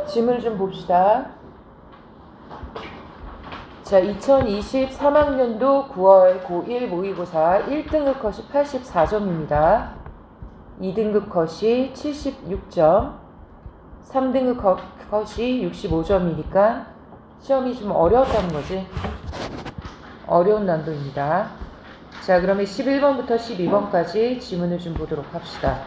질문 좀 봅시다. 자, 2023학년도 9월 고1 모의고사 1등급 컷이 84점입니다. 2등급 컷이 76점, 3등급 컷이 65점이니까 시험이 좀 어려웠다는 거지. 어려운 난도입니다. 자, 그러면 11번부터 12번까지 지문을 좀 보도록 합시다.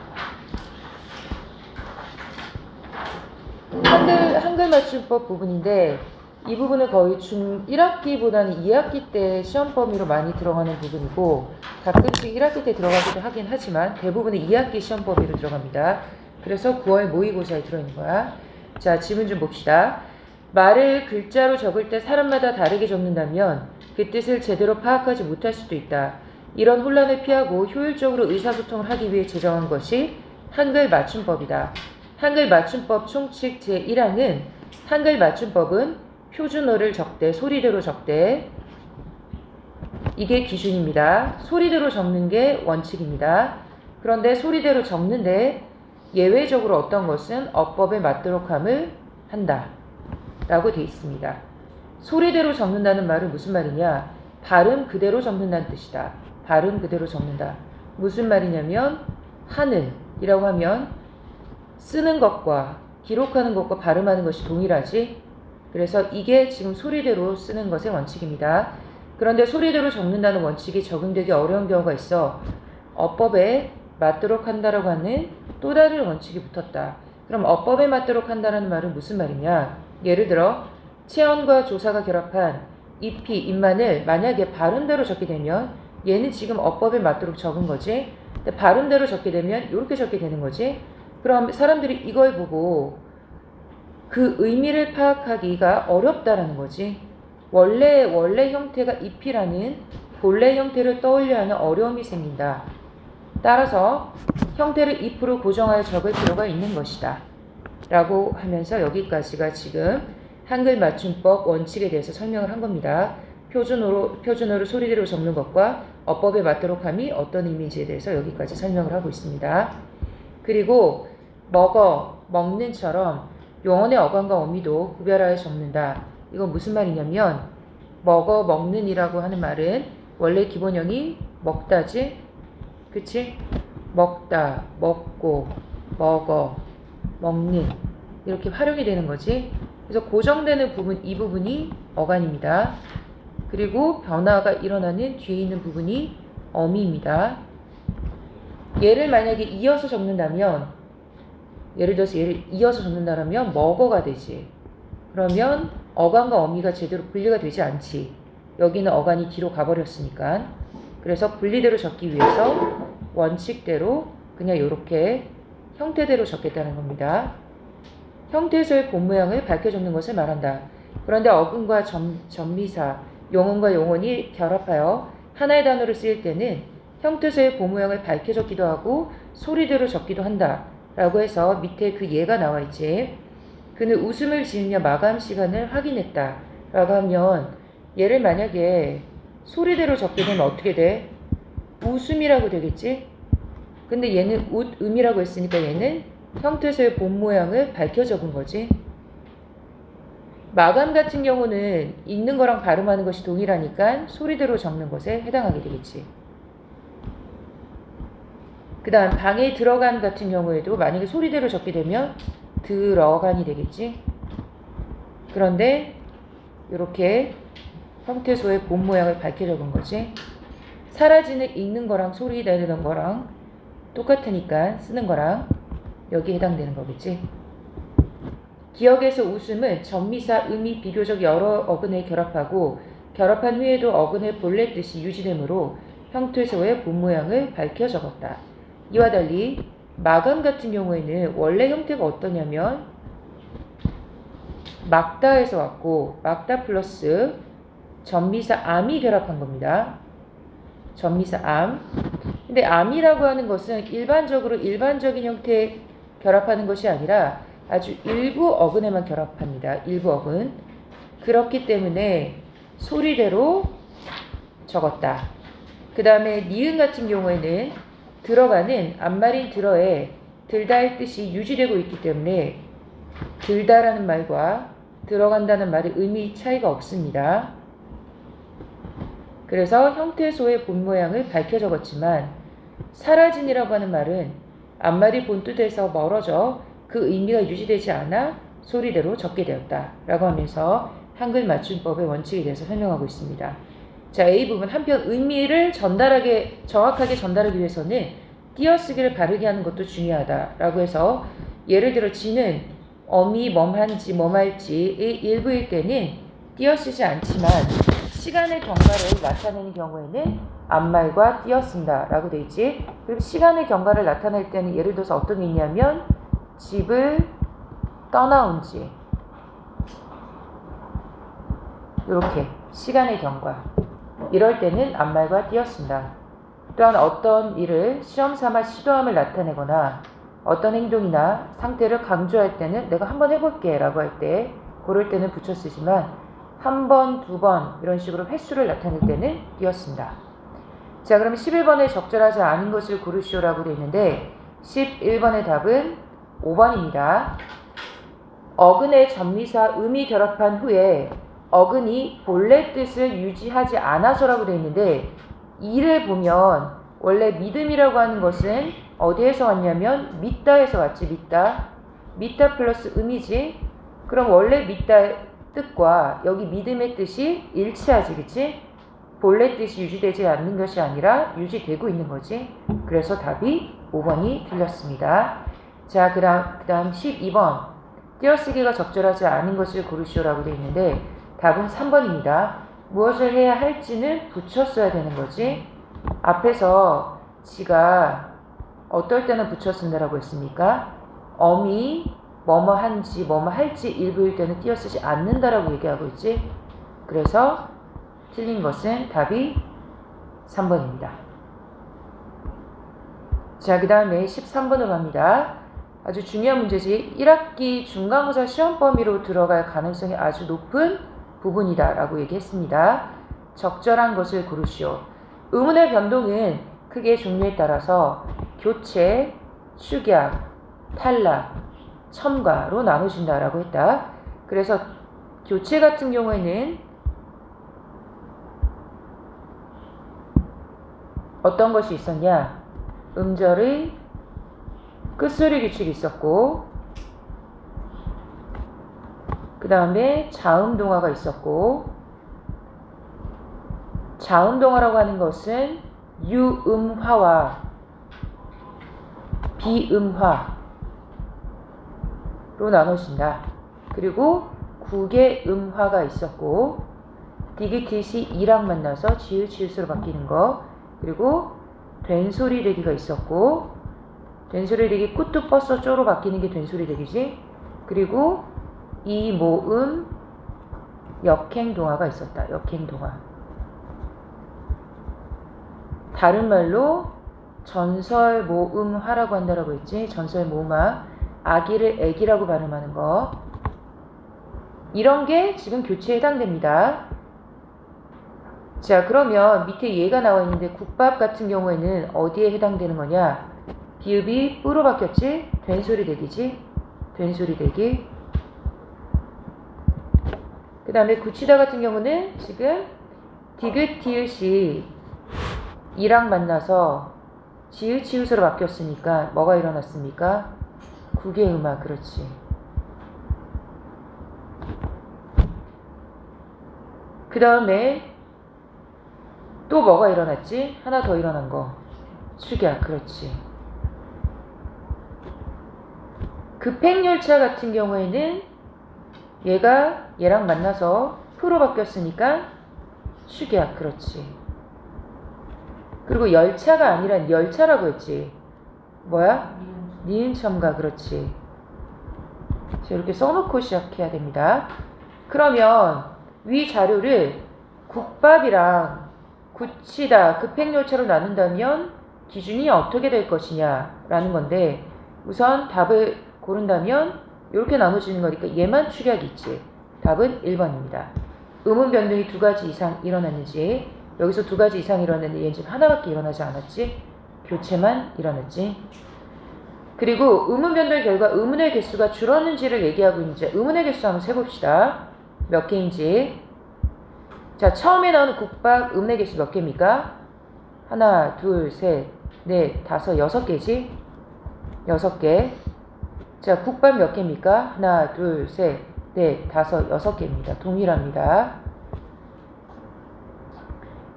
한글 맞춤법 부분인데 이 부분은 거의 중1학기보다는 2학기 때 시험 범위로 많이 들어가는 부분이고 가끔씩 1학기 때 들어가기도 하긴 하지만 대부분은 2학기 시험 범위로 들어갑니다. 그래서 9월 모의고사에 들어있는 거야. 자, 지문 좀 봅시다. 말을 글자로 적을 때 사람마다 다르게 적는다면 그 뜻을 제대로 파악하지 못할 수도 있다. 이런 혼란을 피하고 효율적으로 의사소통을 하기 위해 제정한 것이 한글 맞춤법이다. 한글 맞춤법 총칙 제1항은 한글 맞춤법은 표준어를 적되 소리대로 적되 이게 기준입니다. 소리대로 적는 게 원칙입니다. 그런데 소리대로 적는데 예외적으로 어떤 것은 어법에 맞도록 함을 한다 라고 되어 있습니다. 소리대로 적는다는 말은 무슨 말이냐? 발음 그대로 적는다는 뜻이다. 발음 그대로 적는다. 무슨 말이냐면 하는 이라고 하면 쓰는 것과 기록하는 것과 발음하는 것이 동일하지. 그래서 이게 지금 소리대로 쓰는 것의 원칙입니다. 그런데 소리대로 적는다는 원칙이 적용되기 어려운 경우가 있어 어법에 맞도록 한다라고 하는 또 다른 원칙이 붙었다. 그럼 어법에 맞도록 한다는 말은 무슨 말이냐? 예를 들어 체언과 조사가 결합한 입히, 입만을 만약에 발음대로 적게 되면 얘는 지금 어법에 맞도록 적은 거지. 근데 발음대로 적게 되면 이렇게 적게 되는 거지. 그럼 사람들이 이걸 보고 그 의미를 파악하기가 어렵다라는 거지. 원래 형태가 입이라는 본래 형태를 떠올려 하는 어려움이 생긴다. 따라서 형태를 if로 고정하여 적을 필요가 있는 것이다. 라고 하면서 여기까지가 지금 한글 맞춤법 원칙에 대해서 설명을 한 겁니다. 표준어로 소리대로 적는 것과 어법에 맞도록 함이 어떤 의미인지에 대해서 여기까지 설명을 하고 있습니다. 그리고 먹는처럼 용언의 어감과 어미도 구별하여 적는다. 이건 무슨 말이냐면 먹는이라고 하는 말은 원래 기본형이 먹다지, 그치? 먹다, 먹고, 먹어, 먹는 이렇게 활용이 되는 거지. 그래서 고정되는 부분, 이 부분이 어간입니다. 그리고 변화가 일어나는 뒤에 있는 부분이 어미입니다. 얘를 만약에 이어서 적는다면, 예를 들어서 얘를 이어서 적는다면 먹어가 되지. 그러면 어간과 어미가 제대로 분리가 되지 않지. 여기는 어간이 뒤로 가버렸으니까. 그래서 분리대로 적기 위해서 원칙대로 그냥 이렇게 형태대로 적겠다는 겁니다. 형태에서의 본 모양을 밝혀 적는 것을 말한다. 그런데 어근과 전미사, 용언과 용언이 결합하여 하나의 단어를 쓰일 때는 형태에서의 본 모양을 밝혀 적기도 하고 소리대로 적기도 한다. 라고 해서 밑에 그 예가 나와 있지. 그는 웃음을 지으며 마감 시간을 확인했다. 라고 하면 얘를 만약에 소리대로 적게 되면 어떻게 돼? 웃음이라고 되겠지? 근데 얘는 웃음이라고 했으니까 얘는 형태에서의 본 모양을 밝혀 적은 거지. 마감 같은 경우는 읽는 거랑 발음하는 것이 동일하니까 소리대로 적는 것에 해당하게 되겠지. 그 다음 방에 들어간 같은 경우에도 만약에 소리대로 적게 되면 들어간이 되겠지. 그런데 이렇게 형태소의 본 모양을 밝혀 적은 거지. 사라지는 읽는 거랑 소리 내는 거랑 똑같으니까 쓰는 거랑 여기에 해당되는 거겠지. 기억에서 웃음은 전미사, 음이 비교적 여러 어근에 결합하고 결합한 후에도 어근의 본래 뜻이 유지되므로 형태소의 본 모양을 밝혀 적었다. 이와 달리 마감 같은 경우에는 원래 형태가 어떠냐면 막다에서 왔고 막다 플러스 전미사 암이 결합한 겁니다. 전미사 암. 근데 암이라고 하는 것은 일반적인 형태에 결합하는 것이 아니라 아주 일부 어근에만 결합합니다. 일부 어근. 그렇기 때문에 소리대로 적었다. 그 다음에 니은 같은 경우에는 들어가는 앞말인 들어에 들다의 뜻이 유지되고 있기 때문에 들다라는 말과 들어간다는 말의 의미 차이가 없습니다. 그래서 형태소의 본 모양을 밝혀 적었지만 사라진이라고 하는 말은 앞말이 본 뜻에서 멀어져 그 의미가 유지되지 않아 소리대로 적게 되었다 라고 하면서 한글 맞춤법의 원칙에 대해서 설명하고 있습니다. 자, A 부분. 한편 의미를 정확하게 전달하기 위해서는 띄어쓰기를 바르게 하는 것도 중요하다라고 해서 예를 들어 지는 어미 멈한지 멈할지의 일부일 때는 띄어쓰지 않지만 시간의 경과를 나타내는 경우에는 앞말과 띄어쓴다라고 돼 있지. 그리고 시간의 경과를 나타낼 때는 예를 들어서 어떤 게 있냐면 집을 떠나온 지 이렇게 시간의 경과 이럴 때는 앞말과 띄어쓴다. 또한 어떤 일을 시험삼아 시도함을 나타내거나 어떤 행동이나 상태를 강조할 때는 내가 한번 해볼게 라고 할 때 그럴 때는 붙여 쓰지만 한 번, 두 번 이런 식으로 횟수를 나타낼 때는 띄어쓴다. 자, 그럼 11번에 적절하지 않은 것을 고르시오라고 되어 있는데 11번의 답은 5번입니다. 어근의 전미사 음이 결합한 후에 어근이 본래 뜻을 유지하지 않아서라고 되어 있는데 이를 보면 원래 믿음이라고 하는 것은 어디에서 왔냐면 믿다에서 왔지. 믿다 플러스 음이지. 그럼 원래 믿다의 뜻과 여기 믿음의 뜻이 일치하지. 그치? 본래 뜻이 유지되지 않는 것이 아니라 유지되고 있는 거지. 그래서 답이 5번이 틀렸습니다. 자, 그 다음 12번 띄어쓰기가 적절하지 않은 것을 고르시오라고 되어 있는데 답은 3번입니다. 무엇을 해야 할지는 붙였어야 되는 거지. 앞에서 지가 어떨 때는 붙여 쓴다라고 했습니까? 어미 뭐뭐 한지 뭐뭐 할지 일부일 때는 띄어쓰지 않는다라고 얘기하고 있지. 그래서 틀린 것은 답이 3번입니다. 자, 그 다음에 13번으로 갑니다. 아주 중요한 문제지. 1학기 중간고사 시험 범위로 들어갈 가능성이 아주 높은 부분이다 라고 얘기했습니다. 적절한 것을 고르시오. 의문의 변동은 크게 종류에 따라서 교체, 축약, 탈락, 첨가로 나눠진다라고 했다. 그래서 교체 같은 경우에는 어떤 것이 있었냐? 음절의 끝소리 규칙이 있었고 그 다음에 자음동화가 있었고 자음동화라고 하는 것은 유음화와 비음화로 나눠진다. 그리고 국의 음화가 있었고 디귿이 이랑 만나서 지읒으로 바뀌는 거. 그리고 된소리대기가 있었고 된소리대기 꾸뚜 뻗어 쪼로 바뀌는 게 된소리대기지. 그리고 이모음 역행동화가 있었다. 역행동화. 다른 말로 전설모음화라고 한다라고 했지. 전설모음화. 아기를 애기라고 발음하는 거. 이런 게 지금 교체에 해당됩니다. 자, 그러면 밑에 얘가 나와 있는데 국밥 같은 경우에는 어디에 해당되는 거냐? 비읍이 뿌로 바뀌었지? 된소리대기지? 된소리대기. 그 다음에 굳히다 같은 경우는 지금 디귿 이랑 만나서 지읒으로 바뀌었으니까 뭐가 일어났습니까? 국의 음화. 그렇지. 그 다음에 또 뭐가 일어났지? 하나 더 일어난 거. 축약. 그렇지. 급행열차 같은 경우에는 얘가 얘랑 만나서 프로 바뀌었으니까 축약. 그렇지. 그리고 열차가 아니라 열차라고 했지. 뭐야? 니은 첨가. 그렇지. 자, 이렇게 써놓고 시작해야 됩니다. 그러면 위 자료를 국밥이랑 굳히다, 급행열차로 나눈다면 기준이 어떻게 될 것이냐 라는 건데 우선 답을 고른다면 이렇게 나눠지는 거니까 얘만 축약이 있지. 답은 1번입니다. 음운 변동이 2가지 이상 일어났는지 여기서 2가지 이상 일어났는데 얘는 지금 하나밖에 일어나지 않았지. 교체만 일어났지. 그리고 의문 변동의 결과 의문의 개수가 줄었는지를 얘기하고 있는지 의문의 개수 한번 세봅시다. 몇 개인지. 자, 처음에 나오는 국밥 의문의 개수 몇 개입니까? 하나, 둘, 셋, 넷, 다섯, 6개지? 6개. 자, 국밥 몇 개입니까? 하나, 둘, 셋, 넷, 다섯, 6개입니다. 동일합니다.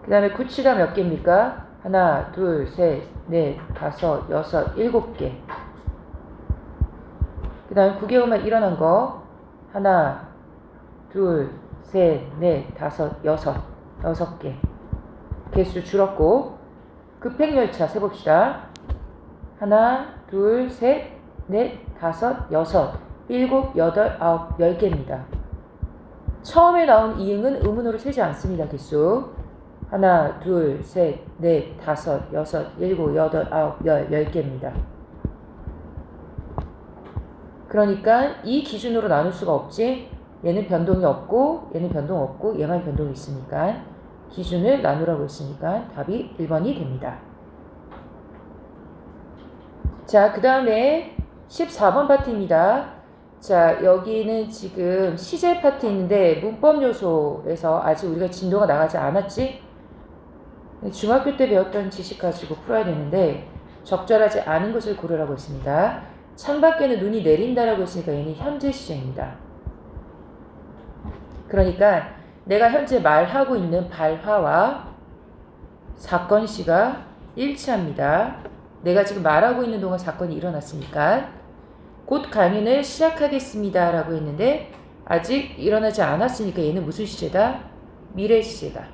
그 다음에 구치가 몇 개입니까? 하나, 둘, 셋, 넷, 다섯, 6, 7개. 그 다음에 9개월만 일어난 거 하나, 둘, 셋, 넷, 다섯, 6개. 개수 줄었고 급행열차 세봅시다. 하나, 둘, 셋, 넷, 다섯, 6, 7, 8, 9, 10개입니다. 처음에 나온 이응은 의문으로 세지 않습니다. 개수 하나, 둘, 셋, 넷, 다섯, 6, 7, 8, 9, 10개입니다. 그러니까 이 기준으로 나눌 수가 없지. 얘는 변동이 없고 얘는 변동 없고 얘만 변동이 있으니까 기준을 나누라고 했으니까 답이 1번이 됩니다. 자, 그 다음에 14번 파트입니다. 자, 여기는 지금 시제 파트 있는데 문법 요소에서 아직 우리가 진도가 나가지 않았지? 중학교 때 배웠던 지식 가지고 풀어야 되는데 적절하지 않은 것을 고르라고 했습니다. 창밖에는 눈이 내린다라고 했으니까 얘는 현재 시제입니다. 그러니까 내가 현재 말하고 있는 발화와 사건 시가 일치합니다. 내가 지금 말하고 있는 동안 사건이 일어났으니까 곧 강연을 시작하겠습니다 라고 했는데 아직 일어나지 않았으니까 얘는 무슨 시제다? 미래 시제다.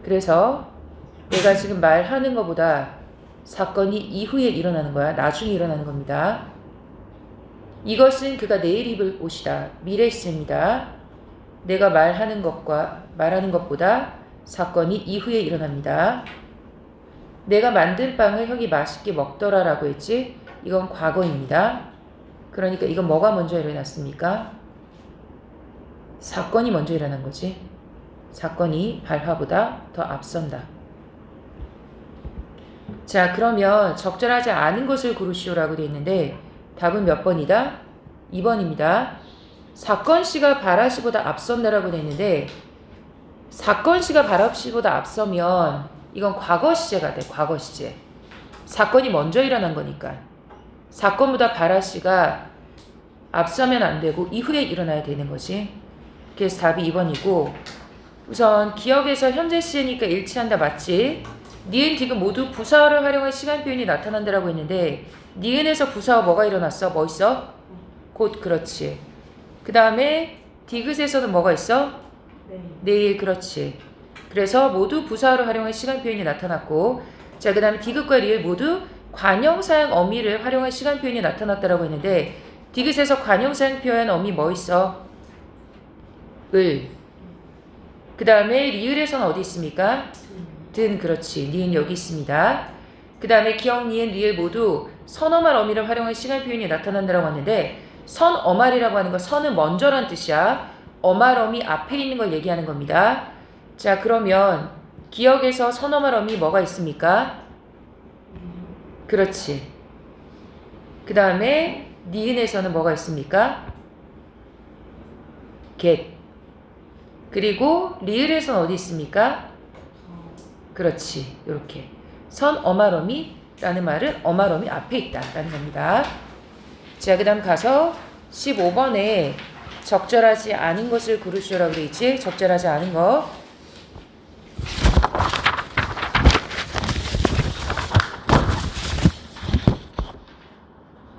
그래서 내가 지금 말하는 것보다 사건이 이후에 일어나는 거야. 나중에 일어나는 겁니다. 이것은 그가 내일 입을 옷이다. 미래 시제입니다. 내가 말하는 것보다 사건이 이후에 일어납니다. 내가 만든 빵을 형이 맛있게 먹더라 라고 했지. 이건 과거입니다. 그러니까 이건 뭐가 먼저 일어났습니까? 사건이 먼저 일어난 거지. 사건이 발화보다 더 앞선다. 자, 그러면 적절하지 않은 것을 고르시오라고 되어 있는데 답은 몇 번이다? 2번입니다. 사건 시가 발화 시보다 앞선다라고 되어 있는데 사건 시가 발화 시보다 앞서면 이건 과거 시제가 돼. 과거 시제. 사건이 먼저 일어난 거니까. 사건보다 발화 시가 앞서면 안 되고 이후에 일어나야 되는 거지. 그래서 답이 2번이고 우선 기억에서 현재 시제니까 일치한다 맞지? 니은 디귿 모두 부사어를 활용한 시간 표현이 나타난다라고 했는데 니은에서 부사어 뭐가 일어났어? 뭐 있어? 곧. 그렇지. 그 다음에 디귿에서는 뭐가 있어? 내일. 그렇지. 그래서 모두 부사어를 활용한 시간 표현이 나타났고 자, 그 다음에 디귿과 리을 모두 관형사형 어미를 활용한 시간 표현이 나타났다라고 했는데 디귿에서 관형사형 표현 어미 뭐 있어? 을. 그 다음에 리을에서는 어디 있습니까? 든. 그렇지. 니은 여기 있습니다. 그 다음에 기억, 니은, 리을 모두 선어말 어미를 활용한 시간 표현이 나타난다라고 하는데 선어말이라고 하는 건 선은 먼저란 뜻이야. 어말 어미 앞에 있는 걸 얘기하는 겁니다. 자, 그러면 기억에서 선어말 어미 뭐가 있습니까? 그렇지. 그 다음에 니은에서는 뭐가 있습니까? get. 그리고 리을에서는 어디 있습니까? 그렇지. 이렇게 선어말어미라는 말은 어말어미 앞에 있다라는 겁니다. 자, 그 다음 가서 15번에 적절하지 않은 것을 고르시오라고 되어 있지. 적절하지 않은 거.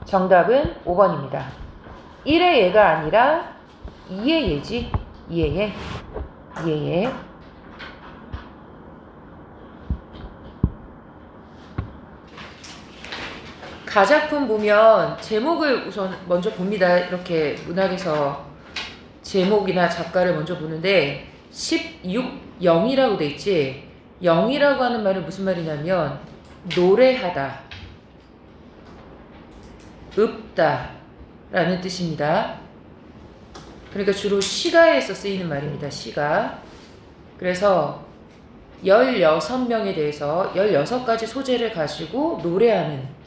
정답은 5번입니다. 1의 얘가 아니라 2의 얘지. 2의 얘. 2의 얘. 가작품 보면 제목을 우선 먼저 봅니다. 이렇게 문학에서 제목이나 작가를 먼저 보는데 16영이라고 돼 있지. 영이라고 하는 말은 무슨 말이냐면 노래하다, 읊다 라는 뜻입니다. 그러니까 주로 시가에서 쓰이는 말입니다. 시가. 그래서 16명에 대해서 16가지 소재를 가지고 노래하는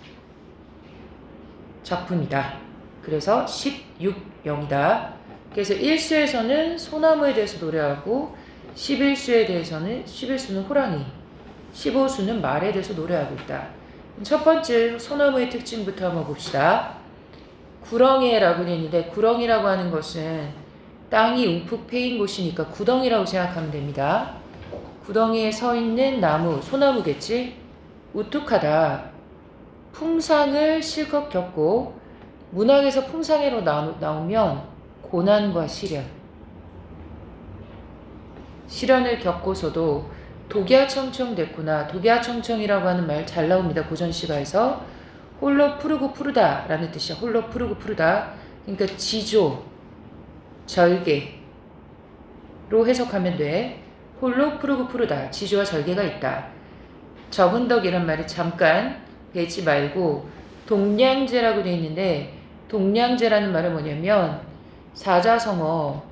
작품이다. 그래서 16영이다. 그래서 1수에서는 소나무에 대해서 노래하고 11수는 호랑이, 15수는 말에 대해서 노래하고 있다. 첫 번째 소나무의 특징부터 한번 봅시다. 구렁이라고 되어 있는데 구렁이라고 하는 것은 땅이 움푹 패인 곳이니까 구덩이라고 생각하면 됩니다. 구덩이에 서 있는 나무, 소나무겠지? 우뚝하다. 풍상을 실컷 겪고 문학에서 풍상으로 나오면 고난과 시련을 겪고서도 독야청청됐구나. 독야청청이라고 하는 말 잘 나옵니다. 고전시가에서 홀로 푸르고 푸르다 라는 뜻이야. 홀로 푸르고 푸르다. 그러니까 지조, 절개로 해석하면 돼. 홀로 푸르고 푸르다. 지조와 절개가 있다. 적은덕이란 말이 잠깐 배지 말고 동량제라고 되어 있는데 동량제라는 말은 뭐냐면 사자성어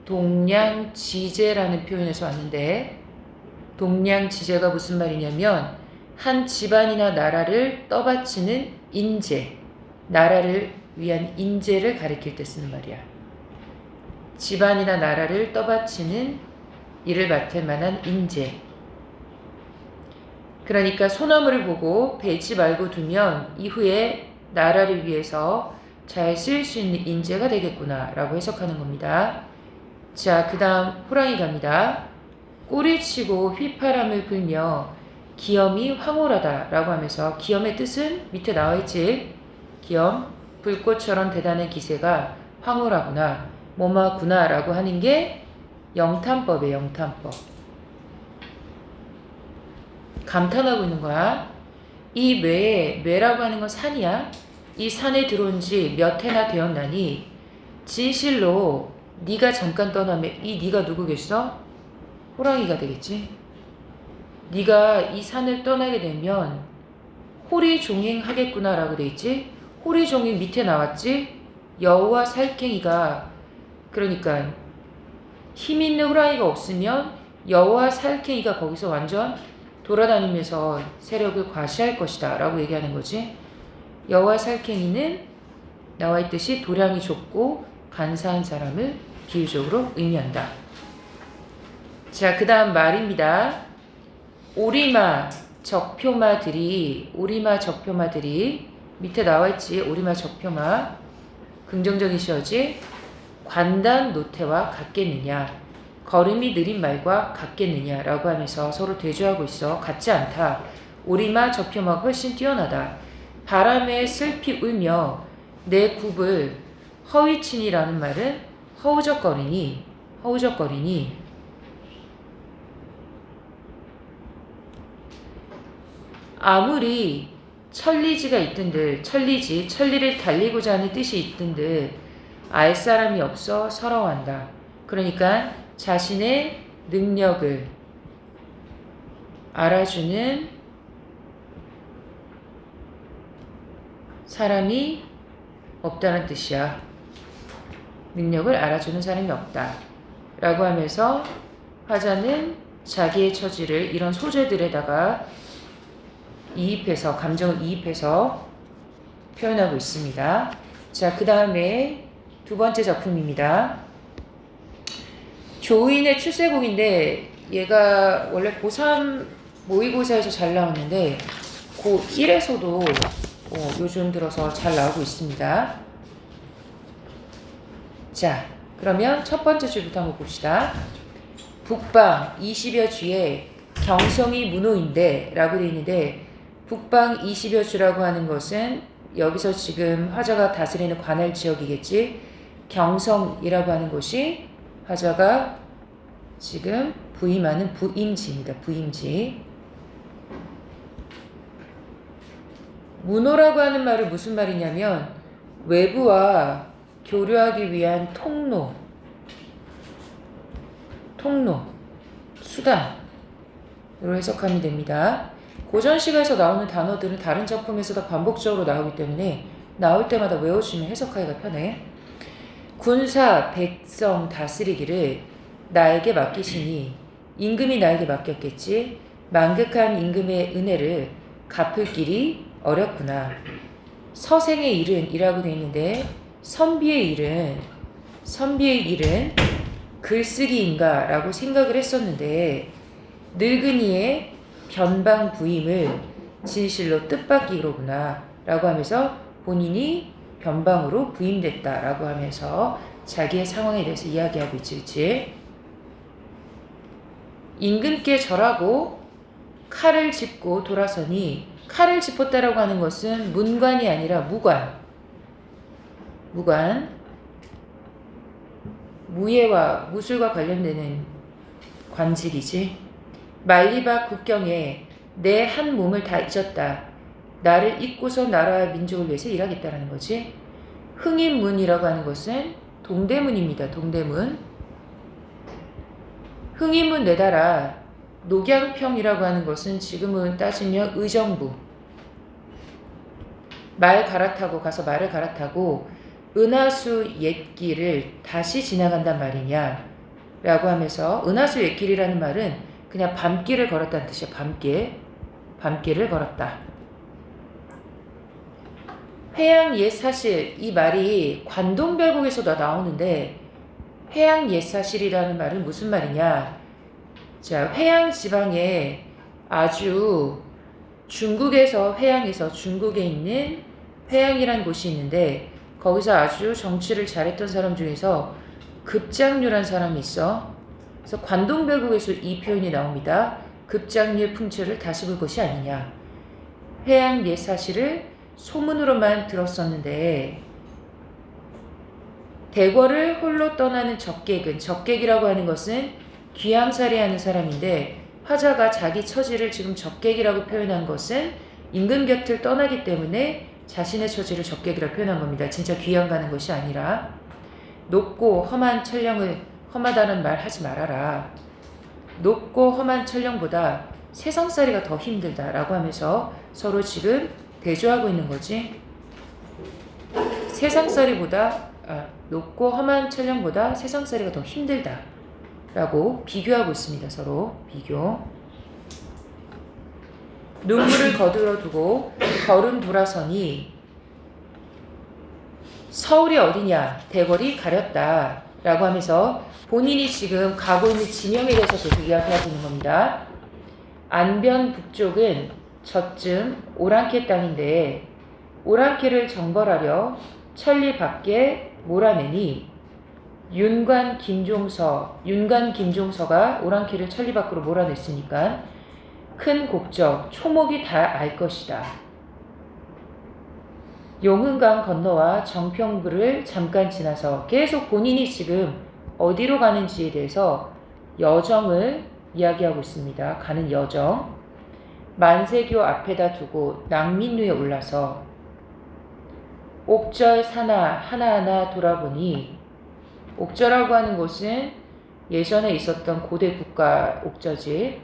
동량지제라는 표현에서 왔는데 동량지제가 무슨 말이냐면 한 집안이나 나라를 떠받치는 인재, 나라를 위한 인재를 가리킬 때 쓰는 말이야. 집안이나 나라를 떠받치는 일을 맡을 만한 인재. 그러니까 소나무를 보고 배지 말고 두면 이후에 나라를 위해서 잘 쓸 수 있는 인재가 되겠구나 라고 해석하는 겁니다. 자, 그 다음 호랑이 갑니다. 꼬리치고 휘파람을 불며 기염이 황홀하다 라고 하면서 기염의 뜻은 밑에 나와있지. 기염, 불꽃처럼 대단한 기세가 황홀하구나, 뭐뭐하구나 라고 하는 게 영탄법이에요. 영탄법. 감탄하고 있는 거야. 이 뇌라고 하는 건 산이야. 이 산에 들어온 지 몇 해나 되었나니 진실로 네가 잠깐 떠나면 이 네가 누구겠어? 호랑이가 되겠지. 네가 이 산을 떠나게 되면 호리종행하겠구나 라고 돼 있지. 호리종행 밑에 나왔지. 여우와 살쾡이가, 그러니까 힘 있는 호랑이가 없으면 여우와 살쾡이가 거기서 완전 돌아다니면서 세력을 과시할 것이다 라고 얘기하는 거지. 여우와 살쾡이는 나와 있듯이 도량이 좁고 간사한 사람을 비유적으로 의미한다. 자, 그 다음 말입니다. 오리마 적표마들이 밑에 나와 있지. 오리마 적표마 긍정적인 시어지. 관단 노태와 같겠느냐, 걸음이 느린 말과 같겠느냐 라고 하면서 서로 대조하고 있어. 같지 않다. 오리마 적표마가 훨씬 뛰어나다. 바람에 슬피 울며 내 굽을 허위친이라는 말은 허우적거리니 아무리 천리지가 있든들, 천리를 달리고자 하는 뜻이 있든들 알 사람이 없어 서러워한다. 그러니까 자신의 능력을 알아주는 사람이 없다는 뜻이야. 능력을 알아주는 사람이 없다 라고 하면서 화자는 자기의 처지를 이런 소재들에다가 감정을 이입해서 표현하고 있습니다. 자, 그 다음에 두 번째 작품입니다. 조인의 출세곡인데 얘가 원래 고3 모의고사에서 잘 나왔는데 고1에서도 요즘 들어서 잘 나오고 있습니다. 자, 그러면 첫 번째 줄부터 한번 봅시다. 북방 20여 주에 경성이 문호인데 라고 되어 있는데 북방 20여 주라고 하는 것은 여기서 지금 화자가 다스리는 관할 지역이겠지. 경성이라고 하는 곳이 화자가 지금 부임하는 부임지입니다. 부임지. 문호라고 하는 말은 무슨 말이냐면 외부와 교류하기 위한 통로, 수단으로 해석하면 됩니다. 고전시가에서 나오는 단어들은 다른 작품에서도 반복적으로 나오기 때문에 나올 때마다 외워주면 해석하기가 편해. 군사, 백성 다스리기를 나에게 맡기시니 임금이 나에게 맡겼겠지. 만극한 임금의 은혜를 갚을 길이 어렵구나. 서생의 일은 이라고 되어 있는데 선비의 일은 글쓰기인가 라고 생각을 했었는데 늙은이의 변방 부임을 진실로 뜻밖이로구나 라고 하면서 본인이 변방으로 부임됐다 라고 하면서 자기의 상황에 대해서 이야기하고 있지, 그치? 임금께 절하고 칼을 짚고 돌아서니, 칼을 짚었다라고 하는 것은 문관이 아니라 무관, 무예와 무술과 관련되는 관직이지. 만리박 국경에 내 한 몸을 다 잊었다. 나를 잊고서 나라와 민족을 위해서 일하겠다라는 거지. 흥인문이라고 하는 것은 동대문입니다. 동대문. 흥인문 내다라. 녹양평이라고 하는 것은 지금은 따지면 의정부. 말 갈아타고 가서 말을 갈아타고 은하수 옛길을 다시 지나간단 말이냐 라고 하면서, 은하수 옛길이라는 말은 그냥 밤길을 걸었다는 뜻이야. 밤길을 걸었다. 회양 옛사실, 이 말이 관동별곡에서도 나오는데 회양 옛사실이라는 말은 무슨 말이냐. 자, 회양 지방에 아주 중국에서, 회양에서 중국에 있는 회양이란 곳이 있는데 거기서 아주 정치를 잘했던 사람 중에서 급장류란 사람이 있어. 그래서 관동별곡에서 이 표현이 나옵니다. 급장류의 풍채를 다시볼 것이 아니냐. 회양 옛사실을 소문으로만 들었었는데 대궐을 홀로 떠나는 적객은, 적객이라고 하는 것은 귀양살이하는 사람인데 화자가 자기 처지를 지금 적객이라고 표현한 것은 임금 곁을 떠나기 때문에 자신의 처지를 적객이라고 표현한 겁니다. 진짜 귀양 가는 것이 아니라. 높고 험한 천령을, 험하다는 말 하지 말아라. 높고 험한 천령보다 세상살이가 더 힘들다라고 하면서 서로 지금 대조하고 있는 거지. 세상살이보다, 높고 험한 천령보다 세상살이가 더 힘들다라고 비교하고 있습니다. 서로 비교. 눈물을 거들어 두고 걸음 돌아서니 서울이 어디냐, 대궐이 가렸다 라고 하면서 본인이 지금 가고 있는 진영에 대해서 계속 이야기하고 있는 겁니다. 안변 북쪽은 저쯤 오랑캐 땅인데 오랑캐를 정벌하려 천리 밖에 몰아내니 윤관 김종서가 오랑캐를 천리 밖으로 몰아냈으니까 큰 곡적 초목이 다 알 것이다. 용흥강 건너와 정평부를 잠깐 지나서, 계속 본인이 지금 어디로 가는지에 대해서 여정을 이야기하고 있습니다. 가는 여정. 만세교 앞에다 두고 낭민루에 올라서 옥절 산하 하나하나 돌아보니, 옥절이라고 하는 곳은 예전에 있었던 고대 국가 옥저지.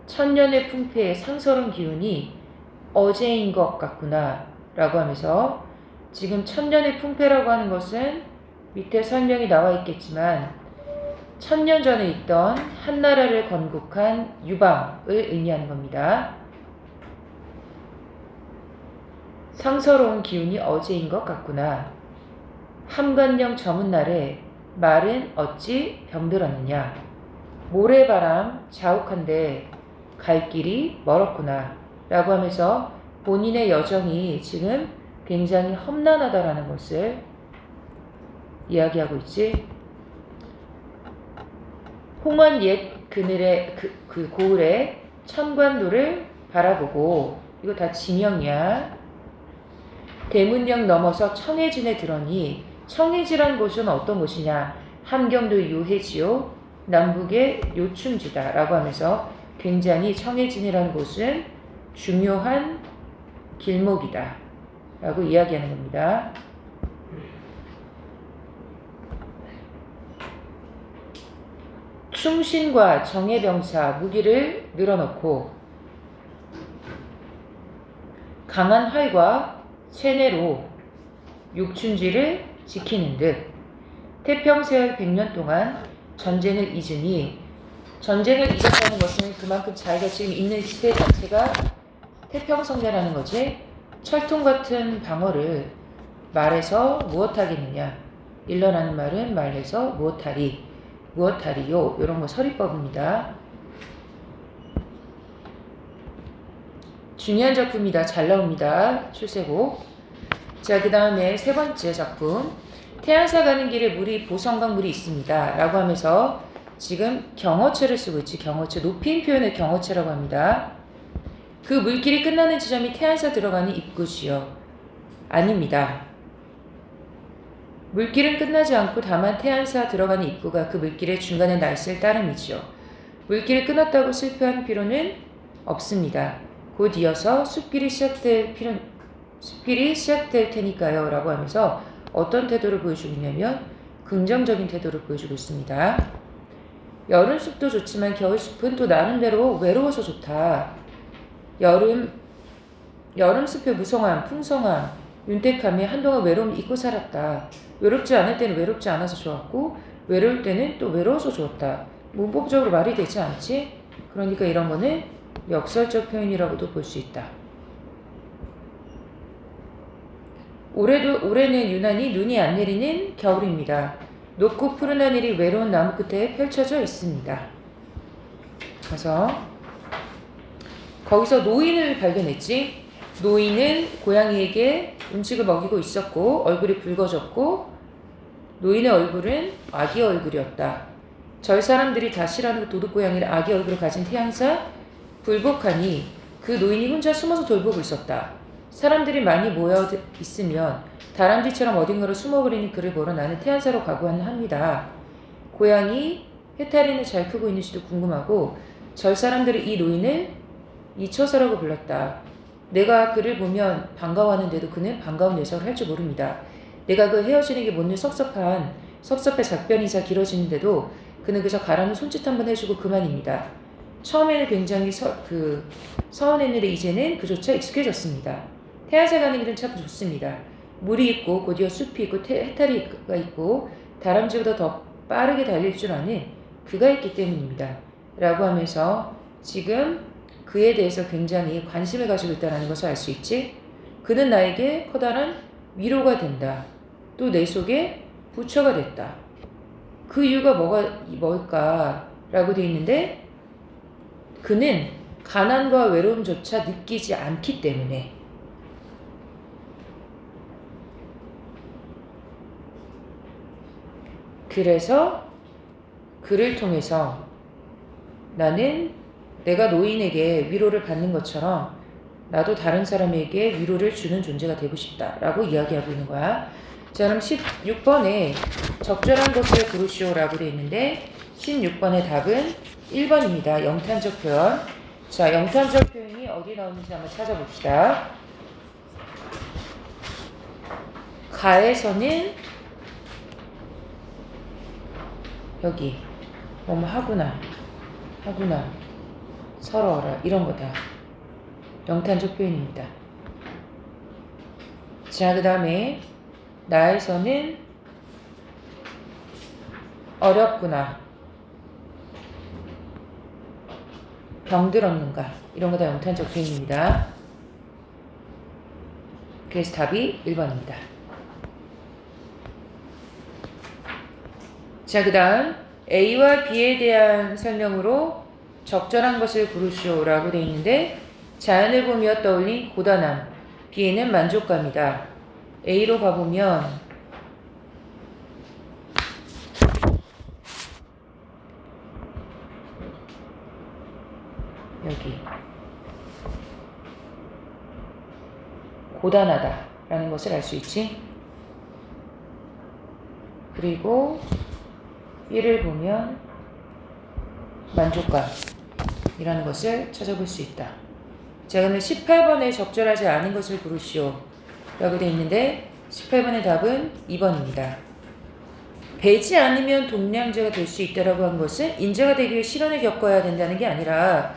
천년의 풍패의 상서로운 기운이 어제인 것 같구나 라고 하면서, 지금 천년의 풍패라고 하는 것은 밑에 설명이 나와 있겠지만 천년 전에 있던 한나라를 건국한 유방을 의미하는 겁니다. 상서로운 기운이 어제인 것 같구나. 함관령 저문 날에 말은 어찌 병들었느냐. 모래바람 자욱한데 갈 길이 멀었구나 라고 하면서 본인의 여정이 지금 굉장히 험난하다라는 것을 이야기하고 있지. 홍원 옛 그늘의 그 고을의 천관도를 바라보고, 이거 다 진영이야. 대문역 넘어서 청해진에 들어니, 청해지란 곳은 어떤 곳이냐. 함경도 유해지요 남북의 요충지다 라고 하면서 굉장히 청해진이라는 곳은 중요한 길목이다 라고 이야기하는 겁니다. 충신과 정예병사 무기를 늘어놓고 강한 활과 쇠뇌로 육춘지를 지키는 듯 태평세월 100년 동안 전쟁을 잊으니, 전쟁을 잊었다는 것은 그만큼 자기가 지금 있는 시대 자체가 태평성대라는 거지. 철통 같은 방어를 말해서 무엇하겠느냐. 일러라는 말은 말해서 무엇하리, 무엇하리요. 이런 거 서리법입니다. 중요한 작품이다. 잘 나옵니다. 출세곡. 자, 그 다음에 세 번째 작품. 태양사 가는 길에 물이 보성강물이 있습니다. 라고 하면서 지금 경어체를 쓰고 있지. 경어체. 높임 표현을 경어체라고 합니다. 그 물길이 끝나는 지점이 태양사 들어가는 입구지요. 아닙니다. 물길은 끝나지 않고 다만 태안사 들어가는 입구가 그 물길의 중간에 나 있을 따름이지요. 물길이 끊었다고 슬퍼할 필요는 없습니다. 곧 이어서 숲길이 시작될 테니까요. 라고 하면서 어떤 태도를 보여주고 있냐면 긍정적인 태도를 보여주고 있습니다. 여름 숲도 좋지만 겨울 숲은 또 나름대로 외로워서 좋다. 여름 숲의 무성함, 풍성함, 윤택함에 한동안 외로움을 잊고 살았다. 외롭지 않을 때는 외롭지 않아서 좋았고 외로울 때는 또 외로워서 좋았다. 문법적으로 말이 되지 않지? 그러니까 이런 거는 역설적 표현이라고도 볼 수 있다. 올해는 유난히 눈이 안 내리는 겨울입니다. 높고 푸른 하늘이 외로운 나무 끝에 펼쳐져 있습니다. 그래서 거기서 노인을 발견했지. 노인은 고양이에게 음식을 먹이고 있었고 얼굴이 붉어졌고 노인의 얼굴은 아기 얼굴이었다. 절 사람들이 다 싫어하는 도둑고양이를 아기 얼굴을 가진 태양사 불복하니 그 노인이 혼자 숨어서 돌보고 있었다. 사람들이 많이 모여 있으면 다람쥐처럼 어딘가로 숨어버리는 그를 보러 나는 태양사로 가곤 합니다. 고양이 해탈이는 잘 크고 있는지도 궁금하고 절 사람들이 이 노인을 이처서라고 불렀다. 내가 그를 보면 반가워하는데도 그는 반가운 뇌석을 할 줄 모릅니다. 내가 그 헤어지는 게 못늘 섭섭해 작변이자 길어지는데도 그는 그저 가라는 손짓 한번 해주고 그만입니다. 처음에는 굉장히 서운했는데 이제는 그조차 익숙해졌습니다. 태양사 가는 길은 참 좋습니다. 물이 있고 곧이어 숲이 있고 해탈이가 있고 다람쥐보다 더 빠르게 달릴 줄 아는 그가 있기 때문입니다. 라고 하면서 지금 그에 대해서 굉장히 관심을 가지고 있다는 것을 알 수 있지. 그는 나에게 커다란 위로가 된다. 또 내 속에 부처가 됐다. 그 이유가 뭘까라고 되어 있는데 그는 가난과 외로움조차 느끼지 않기 때문에 그래서 그를 통해서 나는 내가 노인에게 위로를 받는 것처럼 나도 다른 사람에게 위로를 주는 존재가 되고 싶다라고 이야기하고 있는 거야. 자, 그럼 16번에 적절한 것을 고르시오라고 되어 있는데 16번의 답은 1번입니다. 영탄적 표현. 자, 영탄적 표현이 어디 나오는지 한번 찾아봅시다. 가에서는 여기 뭐뭐 하구나 서러워라 이런 거다. 영탄적 표현입니다. 자, 그 다음에 나에서는 어렵구나 병들었는가 이런 거 다 영탄적 표현입니다. 그래서 답이 1번입니다. 자, 그 다음 A와 B에 대한 설명으로 적절한 것을 고르시오라고 되어 있는데 자연을 보며 떠올린 고단함, B에는 만족감이다. A로 가보면 여기 고단하다 라는 것을 알 수 있지. 그리고 B를 보면 만족감이라는 것을 찾아볼 수 있다. 자, 그러면 18번에 적절하지 않은 것을 고르시오 라고 되어 있는데 18번의 답은 2번입니다. 배지 않으면 동량제가 될 수 있다라고 한 것은 인재가 되기 위해 실현을 겪어야 된다는 게 아니라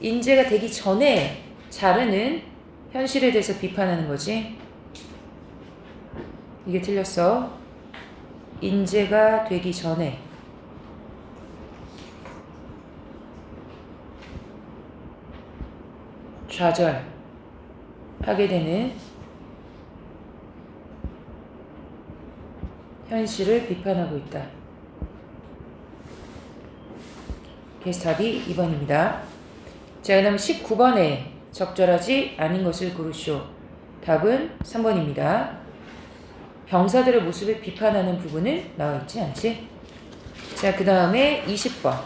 인재가 되기 전에 자르는 현실에 대해서 비판하는 거지. 이게 틀렸어. 인재가 되기 전에 좌절 하게 되는 현실을 비판하고 있다. 그래서 답이 2번입니다. 자, 그 다음 19번에 적절하지 않은 것을 고르시오. 답은 3번입니다. 병사들의 모습을 비판하는 부분은 나와 있지 않지? 자, 그 다음에 20번.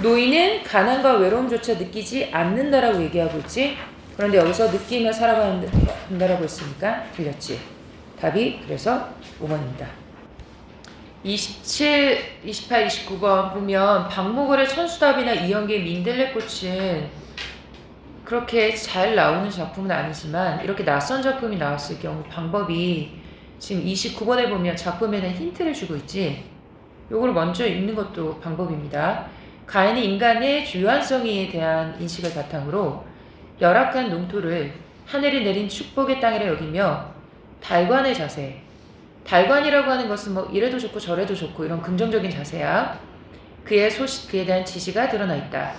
노인은 가난과 외로움조차 느끼지 않는다라고 얘기하고 있지? 그런데 여기서 느끼며 살아가야 한다라고 했으니까 틀렸지. 답이 그래서 5번입니다. 27, 28, 29번 보면 박무걸의 천수답이나 이영기의 민들레꽃은 그렇게 잘 나오는 작품은 아니지만 이렇게 낯선 작품이 나왔을 경우 방법이 지금 29번에 보면 작품에는 힌트를 주고 있지. 요걸 먼저 읽는 것도 방법입니다. 가인이 인간의 주요한성에 대한 인식을 바탕으로 열악한 농토를 하늘이 내린 축복의 땅이라 여기며 달관의 자세. 달관이라고 하는 것은 뭐 이래도 좋고 저래도 좋고 이런 긍정적인 자세야. 그에 대한 지시가 드러나 있다.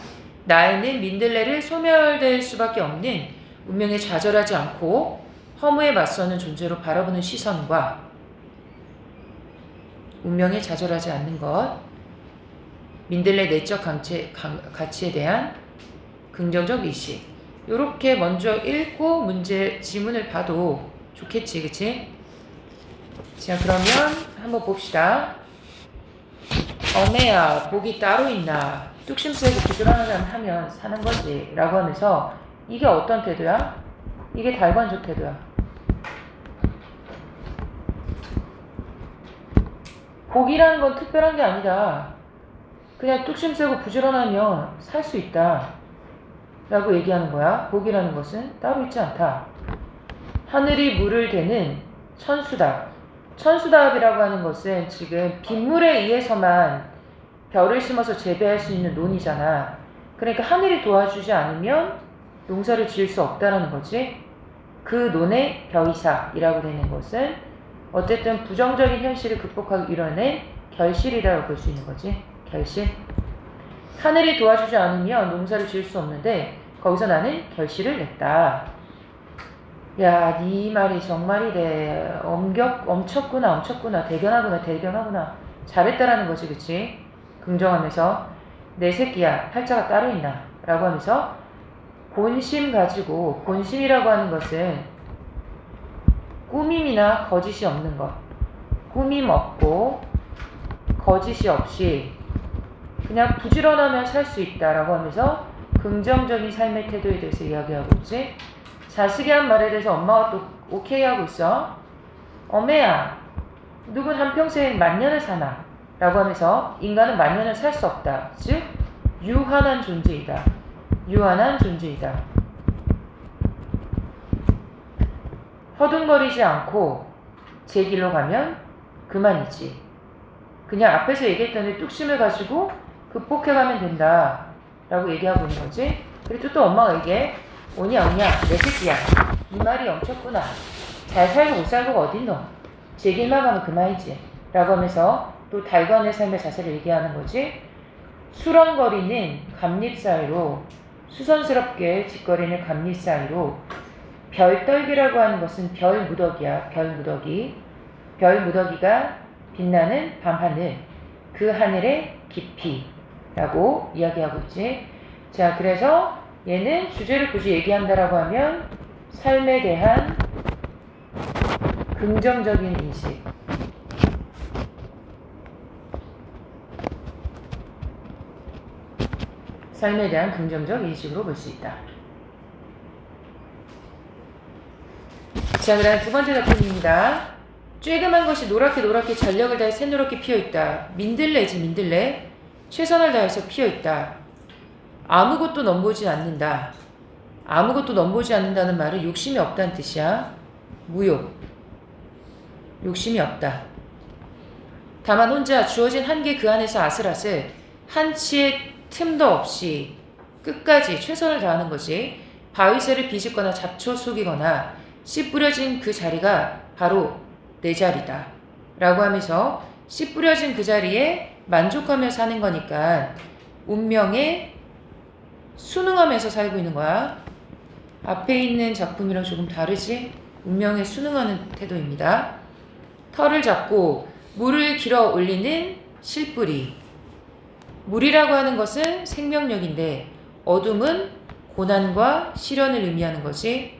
나에는 민들레를 소멸될 수밖에 없는 운명에 좌절하지 않고 허무에 맞서는 존재로 바라보는 시선과 운명에 좌절하지 않는 것, 민들레 내적 가치에 대한 긍정적 의식. 요렇게 먼저 읽고 문제 지문을 봐도 좋겠지, 그치? 자, 그러면 한번 봅시다. 어메야, 복이 따로 있나? 뚝심 세고 부지런하면 사는 거지. 라고 하면서 이게 어떤 태도야? 이게 달관적 태도야. 복이라는 건 특별한 게 아니다. 그냥 뚝심 세고 부지런하면 살 수 있다. 라고 얘기하는 거야. 복이라는 것은 따로 있지 않다. 하늘이 물을 대는 천수답. 천수답이라고 하는 것은 지금 빗물에 의해서만 별을 심어서 재배할 수 있는 논이잖아. 그러니까 하늘이 도와주지 않으면 농사를 지을 수 없다는 거지. 그 논의 벼이삭이라고 되는 것은 어쨌든 부정적인 현실을 극복하기 이뤄낸 결실이라고 볼 수 있는 거지. 결실. 하늘이 도와주지 않으면 농사를 지을 수 없는데 거기서 나는 결실을 냈다. 야, 네 말이 정말이래. 엄쳤구나. 대견하구나. 잘했다라는 거지, 그치? 긍정하면서 내 새끼야, 팔자가 따로 있나? 라고 하면서 본심 가지고, 본심이라고 하는 것은 꾸밈이나 거짓이 없는 것. 꾸밈 없고 거짓이 없이 그냥 부지런하면 살 수 있다라고 하면서 긍정적인 삶의 태도에 대해서 이야기하고 있지. 자식이 한 말에 대해서 엄마가 또 오케이 하고 있어. 어메야, 누군 한평생 만년을 사나? 라고 하면서 인간은 만년을 살 수 없다. 즉 유한한 존재이다. 허둥거리지 않고 제 길로 가면 그만이지. 그냥 앞에서 얘기했던 뚝심을 가지고 극복해가면 된다 라고 얘기하고 있는 거지. 그리고 또 엄마가 얘기해. 오냐 내 새끼야, 이 말이 엄쳤구나. 잘 살고 못 살고가 어딨노. 제 길만 가면 그만이지 라고 하면서 또 달관의 삶의 자세를 얘기하는 거지. 수렁거리는 감잎 사이로, 수선스럽게 짓거리는 감잎 사이로 별떨기라고 하는 것은 별무더기야. 별무더기가 빛나는 밤하늘, 그 하늘의 깊이라고 이야기하고 있지. 자, 그래서 얘는 주제를 굳이 얘기한다라고 하면 삶에 대한 긍정적인 인식. 삶에 대한 긍정적 인식으로 볼 수 있다. 자, 그 다음 두 번째 작품입니다. 쬐금한 것이 노랗게 전력을 다해 새노랗게 피어있다. 민들레지, 민들레. 최선을 다해서 피어있다. 아무것도 넘보지 않는다. 아무것도 넘보지 않는다는 말은 욕심이 없다는 뜻이야. 무욕. 욕심이 없다. 다만 혼자 주어진 한계 그 안에서 아슬아슬 한치의 틈도 없이 끝까지 최선을 다하는 것이 바위새를 비집거나 잡초 속이거나 씨 뿌려진 그 자리가 바로 내 자리다 라고 하면서 씨 뿌려진 그 자리에 만족하며 사는 거니까 운명의 순응하면서 살고 있는 거야. 앞에 있는 작품이랑 조금 다르지? 운명에 순응하는 태도입니다. 털을 잡고 물을 길어 올리는 실뿌리. 물이라고 하는 것은 생명력인데 어둠은 고난과 시련을 의미하는 거지.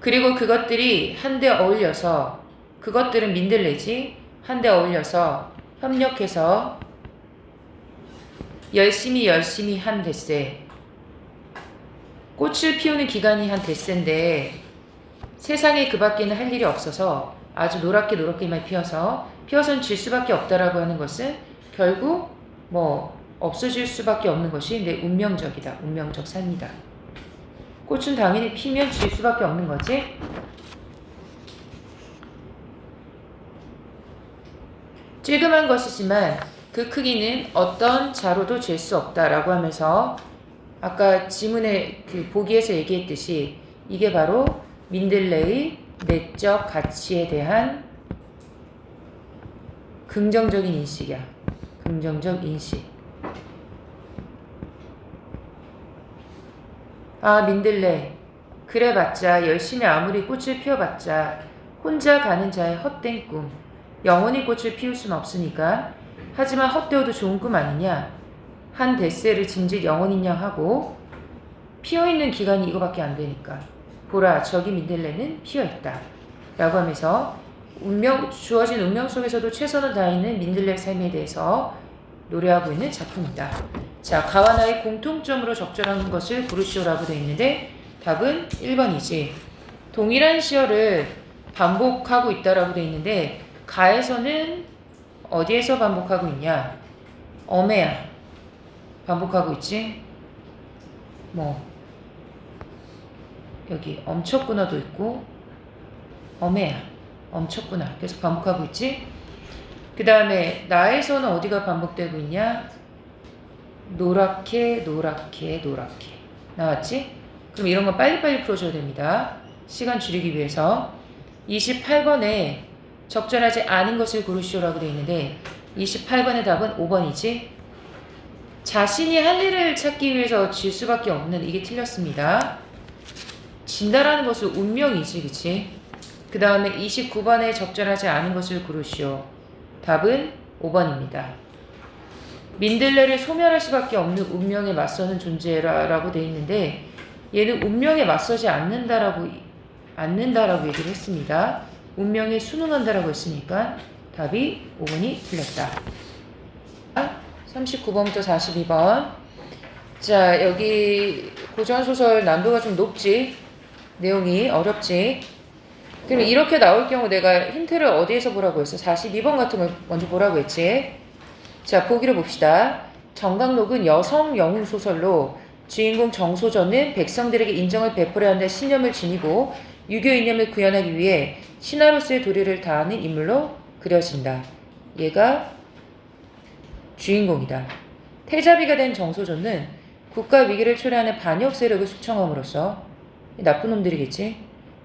그리고 그것들이 한데 어울려서, 그것들은 민들레지, 한데 어울려서 협력해서 열심히 한 데세. 꽃을 피우는 기간이 한 데세인데 세상에 그 밖에는 할 일이 없어서 아주 노랗게만 피어선 질 수밖에 없다라고 하는 것은 결국 없어질 수밖에 없는 것이 내 운명적이다. 운명적 삶이다. 꽃은 당연히 피면 질 수밖에 없는 거지. 찔끔한 것이지만 그 크기는 어떤 자로도 잴 수 없다라고 하면서 아까 지문의 그 보기에서 얘기했듯이 이게 바로 민들레의 내적 가치에 대한 긍정적인 인식이야. 긍정적 인식. 아, 민들레. 그래봤자 열심히 아무리 꽃을 피워봤자 혼자 가는 자의 헛된 꿈. 영원히 꽃을 피울 수는 없으니까. 하지만 헛되어도 좋은 꿈 아니냐. 한 데세를 짐짓 영원이냐 하고 피어있는 기간이 이거밖에 안 되니까. 보라, 저기 민들레는 피어있다. 라고 하면서 주어진 운명 속에서도 최선을 다하는 민들레 삶에 대해서 노래하고 있는 작품이다. 자, 가와 나의 공통점으로 적절한 것을 고르시오라고 되어 있는데 답은 1번이지. 동일한 시어를 반복하고 있다라고 되어 있는데 가에서는 어디에서 반복하고 있냐? 어메야. 반복하고 있지? 여기 엄쳤구나도 있고 어메야. 엄쳤구나. 계속 반복하고 있지? 그 다음에 나에서는 어디가 반복되고 있냐? 노랗게 나왔지? 그럼 이런 거 빨리빨리 풀어줘야 됩니다. 시간 줄이기 위해서. 28번에 적절하지 않은 것을 고르시오라고 되어 있는데 28번의 답은 5번이지. 자신이 할 일을 찾기 위해서 질 수밖에 없는, 이게 틀렸습니다. 진다라는 것은 운명이지, 그치? 그 다음에 29번에 적절하지 않은 것을 고르시오. 답은 5번입니다. 민들레를 소멸할 수밖에 없는 운명에 맞서는 존재라고 되어 있는데 얘는 운명에 맞서지 않는다라고 얘기를 했습니다. 운명에 순응한다라고 했으니까 답이 5번이 틀렸다. 39번부터 42번. 자, 여기 고전소설 난도가 좀 높지? 내용이 어렵지? 그럼 이렇게 나올 경우 내가 힌트를 어디에서 보라고 했어? 42번 같은 걸 먼저 보라고 했지? 자, 보기를 봅시다. 정강록은 여성 영웅 소설로 주인공 정소전은 백성들에게 인정을 베풀어야 한다는 신념을 지니고 유교 이념을 구현하기 위해 신하로서의 도리를 다하는 인물로 그려진다. 얘가 주인공이다. 태자비가 된 정소전은 국가 위기를 초래하는 반역 세력을 숙청함으로써 나쁜 놈들이겠지.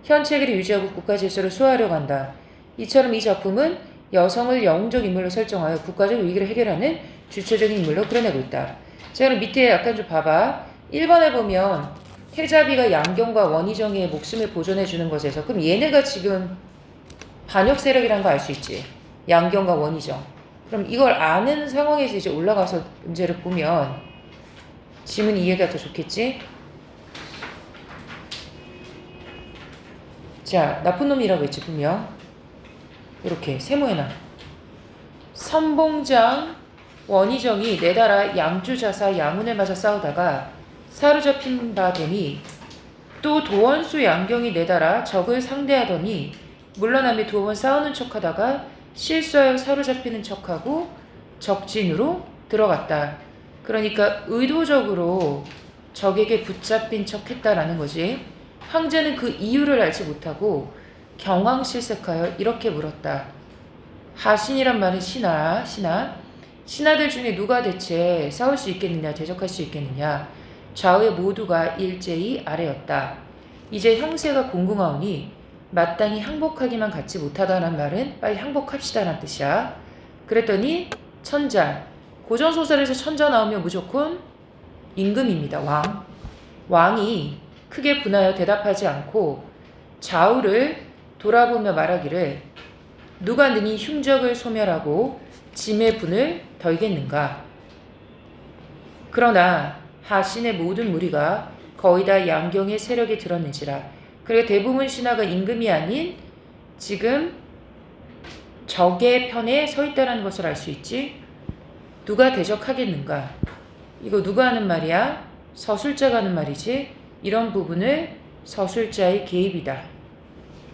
현 체계를 유지하고 국가 질서를 수호하려고 한다. 이처럼 이 작품은 여성을 영웅적 인물로 설정하여 국가적 위기를 해결하는 주체적인 인물로 그려내고 있다. 자, 그럼 밑에 약간 좀 봐봐. 1번에 보면 태자비가 양경과 원희정의 목숨을 보존해 주는 것에서 그럼 얘네가 지금 반역 세력이라는 거 알 수 있지. 양경과 원희정. 그럼 이걸 아는 상황에서 이제 올라가서 문제를 보면 지문 이해가 더 좋겠지? 자, 나쁜 놈이라고 했지, 분명. 이렇게 세모해놔. 선봉장 원희정이 내달아 양주자사 양운을 맞아 싸우다가 사로잡힌 바 되니 또 도원수 양경이 내달아 적을 상대하더니 물러나며 두 번 싸우는 척하다가 실수하여 사로잡히는 척하고 적진으로 들어갔다. 그러니까 의도적으로 적에게 붙잡힌 척했다라는 거지. 황제는 그 이유를 알지 못하고 경황실색하여 이렇게 물었다. 하신이란 말은 신하들 중에 누가 대체 싸울 수 있겠느냐, 대적할 수 있겠느냐. 좌우의 모두가 일제히 아래였다. 이제 형세가 공공하오니 마땅히 항복하기만 갖지 못하다는 말은 빨리 항복합시다라는 뜻이야. 그랬더니 천자. 고전소설에서 천자 나오면 무조건 임금입니다. 왕. 왕이 크게 분하여 대답하지 않고 좌우를 돌아보며 말하기를 누가 능히 흉적을 소멸하고 짐의 분을 덜겠는가. 그러나 하신의 모든 무리가 거의 다 양경의 세력이 들었는지라. 그리고 대부분 신하가 임금이 아닌 지금 적의 편에 서 있다는 것을 알 수 있지. 누가 대적하겠는가. 이거 누가 하는 말이야? 서술자가 하는 말이지. 이런 부분을 서술자의 개입이다.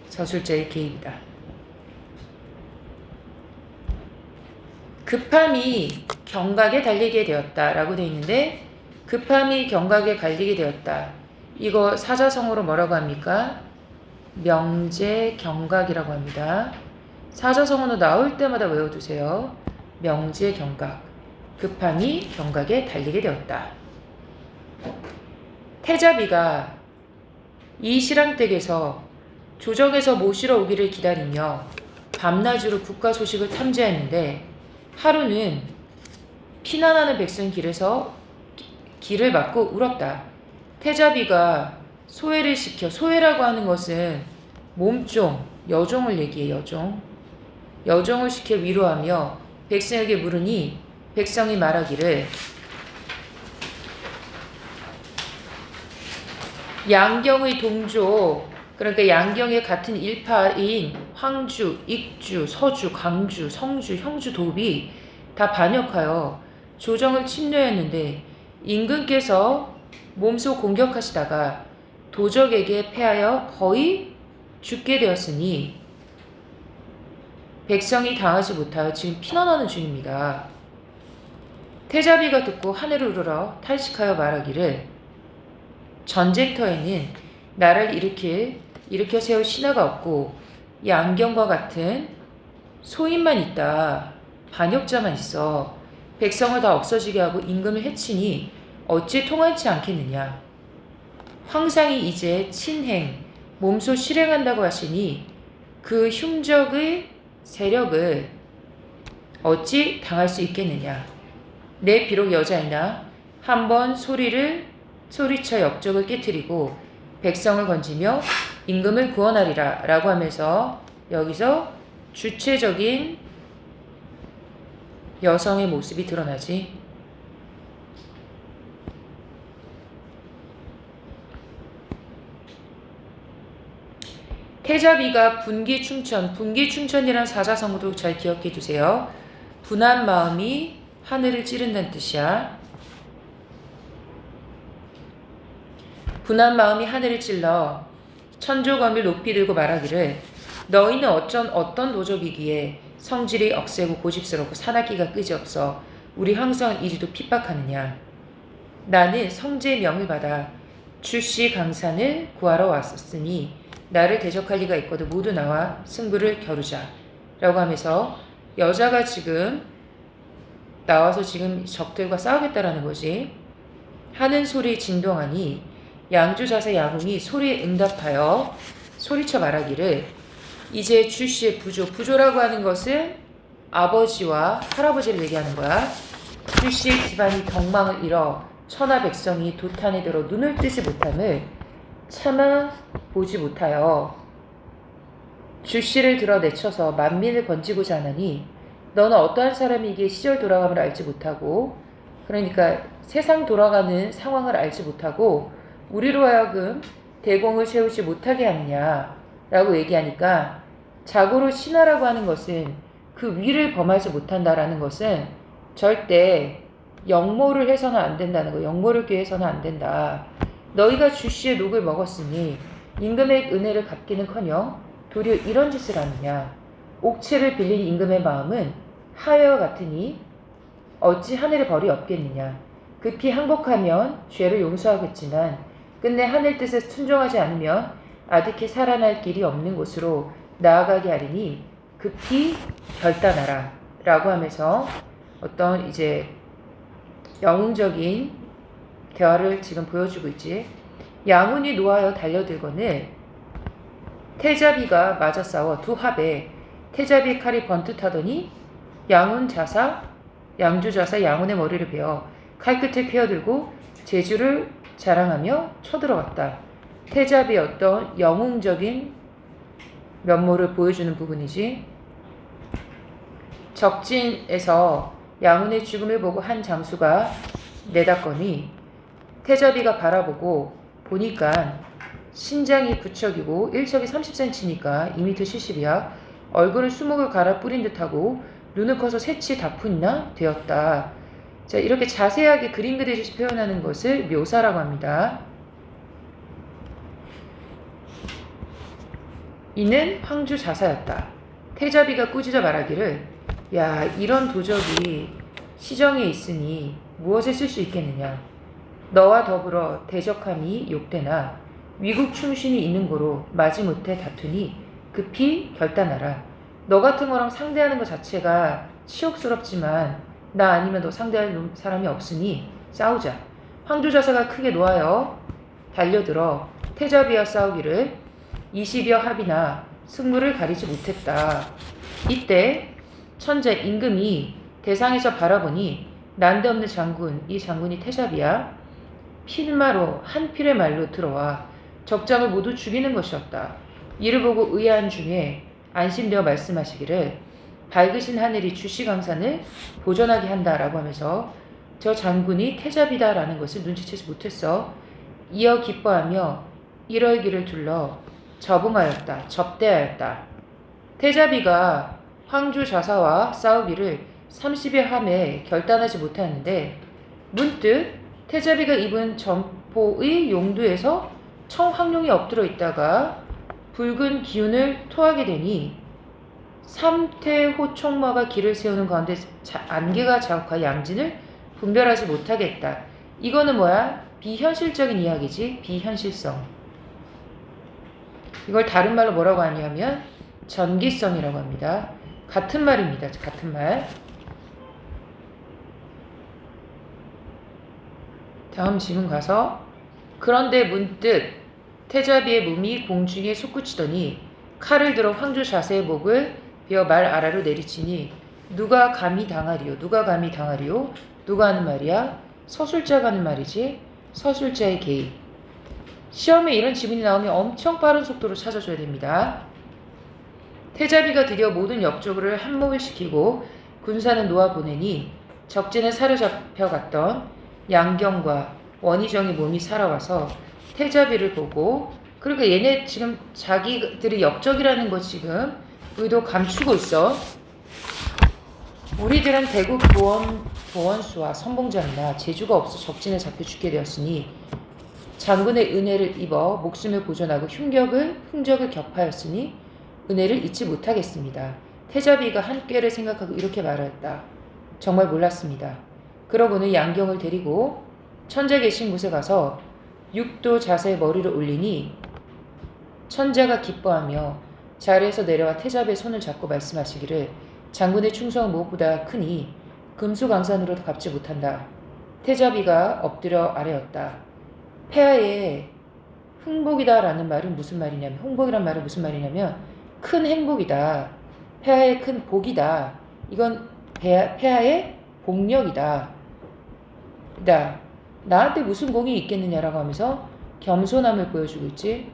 서술자의 개입이다. 급함이 경각에 달리게 되었다라고 되어 있는데 급함이 경각에 갈리게 되었다. 이거 사자성어로 뭐라고 합니까? 명제경각이라고 합니다. 사자성어로 나올 때마다 외워두세요. 명제경각. 급함이 경각에 달리게 되었다. 태자비가 이 실황댁에서 조정에서 모시러 오기를 기다리며 밤낮으로 국가 소식을 탐지했는데 하루는 피난하는 백성 길을 막고 울었다. 태자비가 소외를 시켜, 소외라고 하는 것은 몸종, 여종을 얘기해. 여종을 시켜 위로하며 백성에게 물으니 백성이 말하기를 양경의 동조, 그러니까 양경의 같은 일파인 황주, 익주, 서주, 강주, 성주, 형주, 도비 다 반역하여 조정을 침노했는데 임금께서 몸소 공격하시다가 도적에게 패하여 거의 죽게 되었으니 백성이 당하지 못하여 지금 피난하는 중입니다. 태자비가 듣고 하늘을 우러러 탄식하여 말하기를 전쟁터에는 나를 일으켜 세울 신하가 없고 양경과 같은 소인만 있다. 반역자만 있어. 백성을 다 없어지게 하고 임금을 해치니 어찌 통하지 않겠느냐. 황상이 이제 친행, 몸소 실행한다고 하시니 그 흉적의 세력을 어찌 당할 수 있겠느냐. 내 비록 여자이나 한번 소리쳐 역적을 깨뜨리고 백성을 건지며 임금을 구원하리라 라고 하면서 여기서 주체적인 여성의 모습이 드러나지. 태자비가 분기충천이란 사자성어도 잘 기억해 두세요. 분한 마음이 하늘을 찌른다는 뜻이야. 분한 마음이 하늘을 찔러 천조검을 높이 들고 말하기를 너희는 어떤 도적이기에 성질이 억세고 고집스럽고 사납기가 끄지없어 우리 항상 이리도 핍박하느냐. 나는 성제의 명을 받아 주씨 강산을 구하러 왔으니 나를 대적할 리가 있거든 모두 나와 승부를 겨루자 라고 하면서 여자가 지금 나와서 지금 적들과 싸우겠다라는 거지. 하는 소리 진동하니 양주자세 양웅이 소리에 응답하여 소리쳐 말하기를 이제 주씨의 부조라고 하는 것은 아버지와 할아버지를 얘기하는 거야. 주씨의 집안이 경망을 잃어 천하 백성이 도탄에 들어 눈을 뜨지 못함을 차마 보지 못하여 주씨를 드러내쳐서 만민을 건지고자 하나니 너는 어떠한 사람이기에 시절 돌아감을 알지 못하고, 그러니까 세상 돌아가는 상황을 알지 못하고 우리로 하여금 대공을 세우지 못하게 하느냐라고 얘기하니까, 자고로 신하라고 하는 것은 그 위를 범하지 못한다라는 것은 절대 역모를 해서는 안 된다는 거. 역모를 꾀해서는 안 된다. 너희가 주씨의 녹을 먹었으니 임금의 은혜를 갚기는커녕 도리어 이런 짓을 하느냐. 옥체를 빌린 임금의 마음은 하회와 같으니 어찌 하늘의 벌이 없겠느냐. 급히 항복하면 죄를 용서하겠지만 끝내 하늘 뜻에 순종하지 않으면 아득히 살아날 길이 없는 곳으로 나아가게 하리니 급히 결단하라 라고 하면서 어떤 이제 영웅적인 대화를 지금 보여주고 있지. 양운이 노하여 달려들거늘 태자비가 맞아 싸워 두 합에 태자비 칼이 번뜩하더니 양운 자사 양주자사 양훈의 머리를 베어 칼끝에 퀴어들고 재주를 자랑하며 쳐들어갔다. 태자비의 어떤 영웅적인 면모를 보여주는 부분이지. 적진에서 양훈의 죽음을 보고 한 장수가 내닫거니 태자비가 바라보고 보니까 신장이 9척이고 1척이 30cm니까 2m 70이야. 얼굴은 수목을 갈아 뿌린 듯하고 눈은 커서 새치 다푼이나 되었다. 자, 이렇게 자세하게 그림 그리듯이 표현하는 것을 묘사라고 합니다. 이는 황주 자사였다. 태자비가 꾸짖어 말하기를 야, 이런 도적이 시정에 있으니 무엇에 쓸 수 있겠느냐. 너와 더불어 대적함이 욕되나 위국 충신이 있는 고로 마지못해 다투니 급히 결단하라. 너 같은 거랑 상대하는 것 자체가 치욕스럽지만 나 아니면 너 상대할 사람이 없으니 싸우자. 황주자사가 크게 노하여 달려들어 태자비와 싸우기를 20여 합이나 승부를 가리지 못했다. 이때 천재 임금이 대상에서 바라보니 난데없는 장군, 이 장군이 태자비야. 필마로 한 필의 말로 들어와 적장을 모두 죽이는 것이었다. 이를 보고 의아한 중에 안심되어 말씀하시기를 밝으신 하늘이 주시강산을 보전하게 한다라고 하면서 저 장군이 태자비다라는 것을 눈치채지 못했어. 이어 기뻐하며 일월기를 둘러 접대하였다. 태자비가 황주 자사와 싸우기를 30여 함에 결단하지 못하였는데 문득 태자비가 입은 점포의 용두에서 청황룡이 엎드려 있다가 붉은 기운을 토하게 되니 삼태호총마가 길을 세우는 가운데 안개가 자욱하여 양진을 분별하지 못하게 했다. 이거는 뭐야? 비현실적인 이야기지. 비현실성. 이걸 다른 말로 뭐라고 하냐면 전기성이라고 합니다. 같은 말입니다. 같은 말. 다음 지문 가서 그런데 문득 태자비의 몸이 공중에 솟구치더니 칼을 들어 황주 자세의 목을 베어 말 아래로 내리치니 누가 감히 당하리요. 누가 하는 말이야? 서술자가 하는 말이지. 서술자의 개입. 시험에 이런 지문이 나오면 엄청 빠른 속도로 찾아줘야 됩니다. 태자비가 드디어 모든 역적을 한몫을 시키고 군사는 놓아보내니 적진에 사로잡혀갔던 양경과 원희정의 몸이 살아와서 태자비를 보고, 그러니까 얘네 지금 자기들이 역적이라는 거 지금 의도 감추고 있어. 우리들은 대국 보원수와 선봉장이나 재주가 없어 적진에 잡혀 죽게 되었으니 장군의 은혜를 입어 목숨을 보존하고 흥적을 격파하였으니 은혜를 잊지 못하겠습니다. 태자비가 한 꾀를 생각하고 이렇게 말하였다. 정말 몰랐습니다. 그러고는 양경을 데리고 천재 계신 곳에 가서 육도 자세의 머리를 올리니 천재가 기뻐하며 자리에서 내려와 태자비의 손을 잡고 말씀하시기를 장군의 충성은 무엇보다 크니 금수강산으로 갚지 못한다. 태자비가 엎드려 아뢰었다. 폐하의 흥복이다라는 말은 무슨 말이냐면, 흥복이란 말은 무슨 말이냐면 큰 행복이다. 폐하의 큰 복이다. 이건 폐하의 복력이다. 나한테 무슨 공이 있겠느냐라고 하면서 겸손함을 보여주고 있지.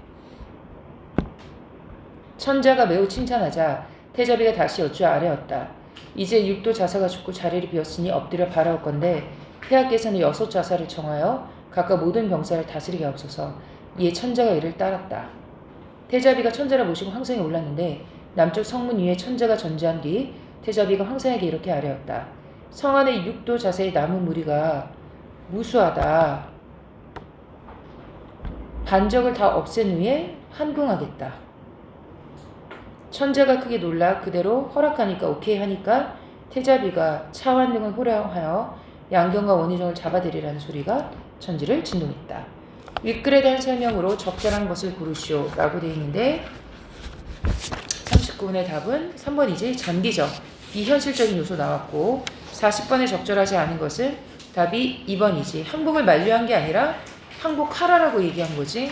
천자가 매우 칭찬하자 태자비가 다시 여쭈어 아뢰었다. 이제 육도 자사가 죽고 자리를 비었으니 엎드려 바라올 건데 폐하께서는 6 자사를 청하여 각각 모든 병사를 다스리게 하옵소서. 이에 천자가 이를 따랐다. 태자비가 천자를 모시고 황성에 올랐는데 남쪽 성문 위에 천자가 전제한 뒤 태자비가 황성에게 이렇게 아뢰었다. 성 안의 육도 자세의 나무 무리가 무수하다. 반적을 다 없앤 후에 한궁하겠다. 천자가 크게 놀라 그대로 허락하니까 오케이 하니까 태자비가 차완 등을 호령하여 양경과 원희정을 잡아들이라는 소리가 천지를 진동했다. 윗글에 대한 설명으로 적절한 것을 고르시오 라고 되어 있는데 39번의 답은 3번이지. 전기적, 비현실적인 요소 나왔고 40번에 적절하지 않은 것은 답이 2번이지. 항복을 만류한 게 아니라 항복하라라고 얘기한 거지.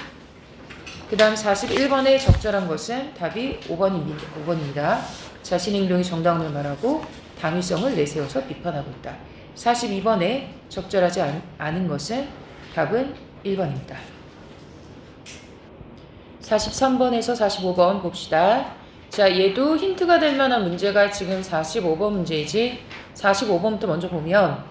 그 다음 41번에 적절한 것은 답이 5번입니다. 자신의 행동이 정당함을 말하고 당위성을 내세워서 비판하고 있다. 42번에 적절하지 않은 것은 답은 1번입니다. 43번에서 45번 봅시다. 자, 얘도 힌트가 될 만한 문제가 지금 45번 문제이지. 45번부터 먼저 보면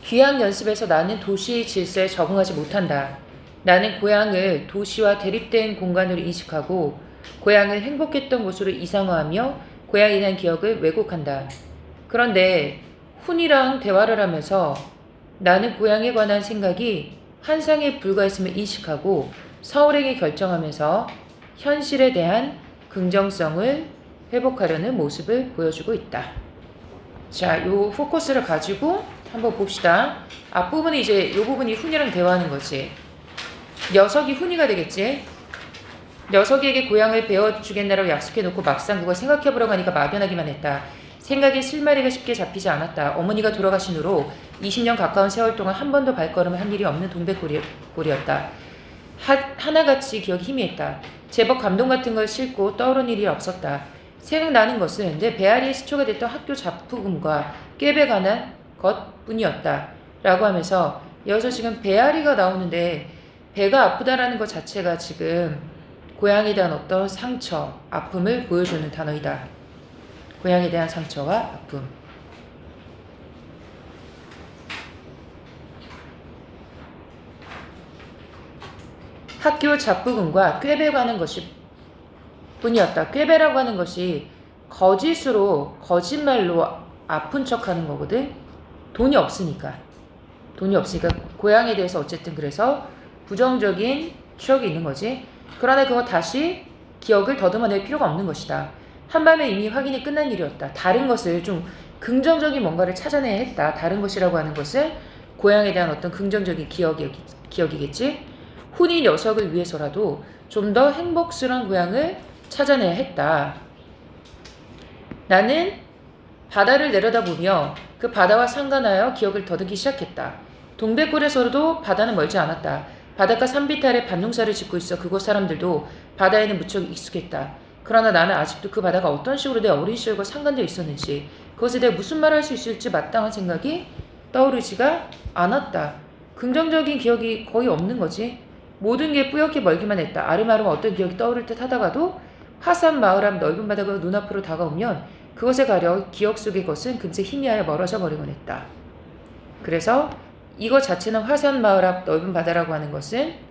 귀향 연습에서 나는 도시 질서에 적응하지 못한다. 나는 고향을 도시와 대립된 공간으로 인식하고 고향을 행복했던 곳으로 이상화하며 고향에 대한 기억을 왜곡한다. 그런데 훈이랑 대화를 하면서 나는 고향에 관한 생각이 환상에 불과했음을 인식하고 서울행에 결정하면서 현실에 대한 긍정성을 회복하려는 모습을 보여주고 있다. 자, 요 포커스를 가지고 한번 봅시다. 앞부분이 이제 요 부분이 훈이랑 대화하는 거지. 녀석이 훈이가 되겠지. 녀석에게 고향을 배워주겠나라고 약속해놓고 막상 그걸 생각해보려고 하니까 막연하기만 했다. 생각에 실마리가 쉽게 잡히지 않았다. 어머니가 돌아가신 후로 20년 가까운 세월 동안 한 번도 발걸음을 한 일이 없는 동백골이었다. 하나같이 기억이 희미했다. 제법 감동 같은 걸 싣고 떠오른 일이 없었다. 생각나는 것은 내 배앓이의 시초가 됐던 학교 잡부금과 꾀배에 관한 것뿐이었다. 라고 하면서 여기서 지금 배앓이가 나오는데 배가 아프다라는 것 자체가 지금 고향에 대한 어떤 상처, 아픔을 보여주는 단어이다. 고향에 대한 상처와 아픔. 학교 잡부금과 꾀배에 관한 것이 뿐이었다. 꾀배라고 하는 것이 거짓으로, 거짓말로 아픈 척하는 거거든. 돈이 없으니까 고향에 대해서 어쨌든 그래서 부정적인 추억이 있는 거지. 그러나 그거 다시 기억을 더듬어낼 필요가 없는 것이다. 한밤에 이미 확인이 끝난 일이었다. 다른 것을 좀 긍정적인 뭔가를 찾아내야 했다. 다른 것이라고 하는 것은 고향에 대한 어떤 긍정적인 기억이겠지. 훈이 녀석을 위해서라도 좀 더 행복스러운 고향을 찾아내야 했다. 나는 바다를 내려다보며 그 바다와 상관하여 기억을 더듬기 시작했다. 동백골에서도 바다는 멀지 않았다. 바닷가 산비탈에 밭농사를 짓고 있어 그곳 사람들도 바다에는 무척 익숙했다. 그러나 나는 아직도 그 바다가 어떤 식으로 내 어린 시절과 상관되어 있었는지, 그것에 대해 무슨 말을 할 수 있을지 마땅한 생각이 떠오르지가 않았다. 긍정적인 기억이 거의 없는 거지. 모든 게 뿌옇게 멀기만 했다. 아름아름 어떤 기억이 떠오를 듯 하다가도 화산 마을 앞 넓은 바다가 눈앞으로 다가오면 그것에 가려 기억 속의 것은 금세 희미하여 멀어져 버리곤 했다. 그래서 이거 자체는 화산 마을 앞 넓은 바다라고 하는 것은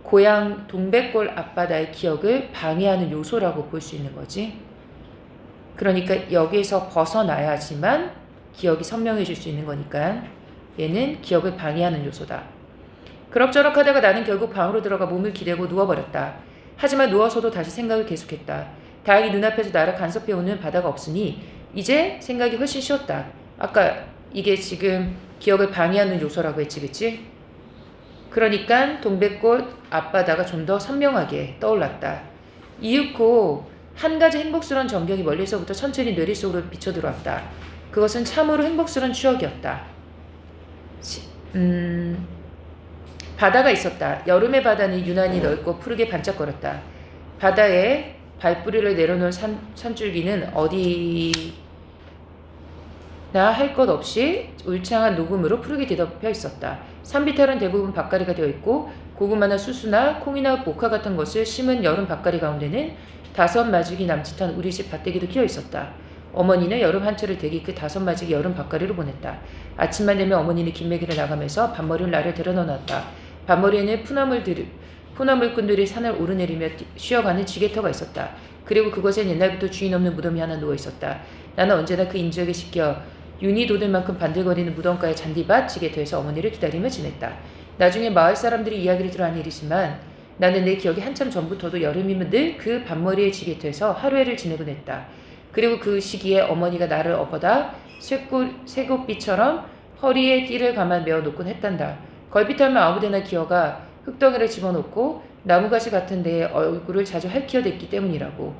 고향 동백골 앞바다의 기억을 방해하는 요소라고 볼 수 있는 거지. 그러니까 여기에서 벗어나야지만 기억이 선명해질 수 있는 거니까 얘는 기억을 방해하는 요소다. 그럭저럭 하다가 나는 결국 방으로 들어가 몸을 기대고 누워버렸다. 하지만 누워서도 다시 생각을 계속했다. 다행히 눈앞에서 나를 간섭해오는 바다가 없으니 이제 생각이 훨씬 쉬웠다. 아까 이게 지금 기억을 방해하는 요소라고 했지, 그치? 그러니까 동백꽃 앞바다가 좀 더 선명하게 떠올랐다. 이윽고 한 가지 행복스러운 전경이 멀리서부터 천천히 뇌리 속으로 비쳐들어왔다. 그것은 참으로 행복스러운 추억이었다. 바다가 있었다. 여름의 바다는 유난히 넓고 푸르게 반짝거렸다. 바다에 발뿌리를 내려놓은 산줄기는 어디나 할 것 없이 울창한 녹음으로 푸르게 뒤덮여 있었다. 산비탈은 대부분 밭갈이가 되어 있고 고구마나 수수나 콩이나 모카 같은 것을 심은 여름 밭갈이 가운데는 5마직이 남짓한 우리 집 밭대기도 키어 있었다. 어머니는 여름 한철을 대기 그 5마직이 여름 밭갈이로 보냈다. 아침만 되면 어머니는 김매기를 나가면서 밭머리를 나를 데려놓았다. 밭머리에는 푸나물꾼들이 산을 오르내리며 쉬어가는 지게터가 있었다. 그리고 그곳엔 옛날부터 주인 없는 무덤이 하나 누워있었다. 나는 언제나 그 인적에 씻겨 윤이 돋을 만큼 반들거리는 무덤가의 잔디밭 지게터에서 어머니를 기다리며 지냈다. 나중에 마을 사람들이 이야기를 들어한 일이지만 나는 내 기억에 한참 전부터도 여름이면 늘 그 밭머리의 지게터에서 하루해를 지내곤 했다. 그리고 그 시기에 어머니가 나를 업어다 쇠고삐처럼 허리에 띠를 감아 메어놓곤 했단다. 걸핏하면 아무데나 기어가 흙덩이를 집어넣고 나무가시 같은 데에 얼굴을 자주 핥혀댔기 때문이라고.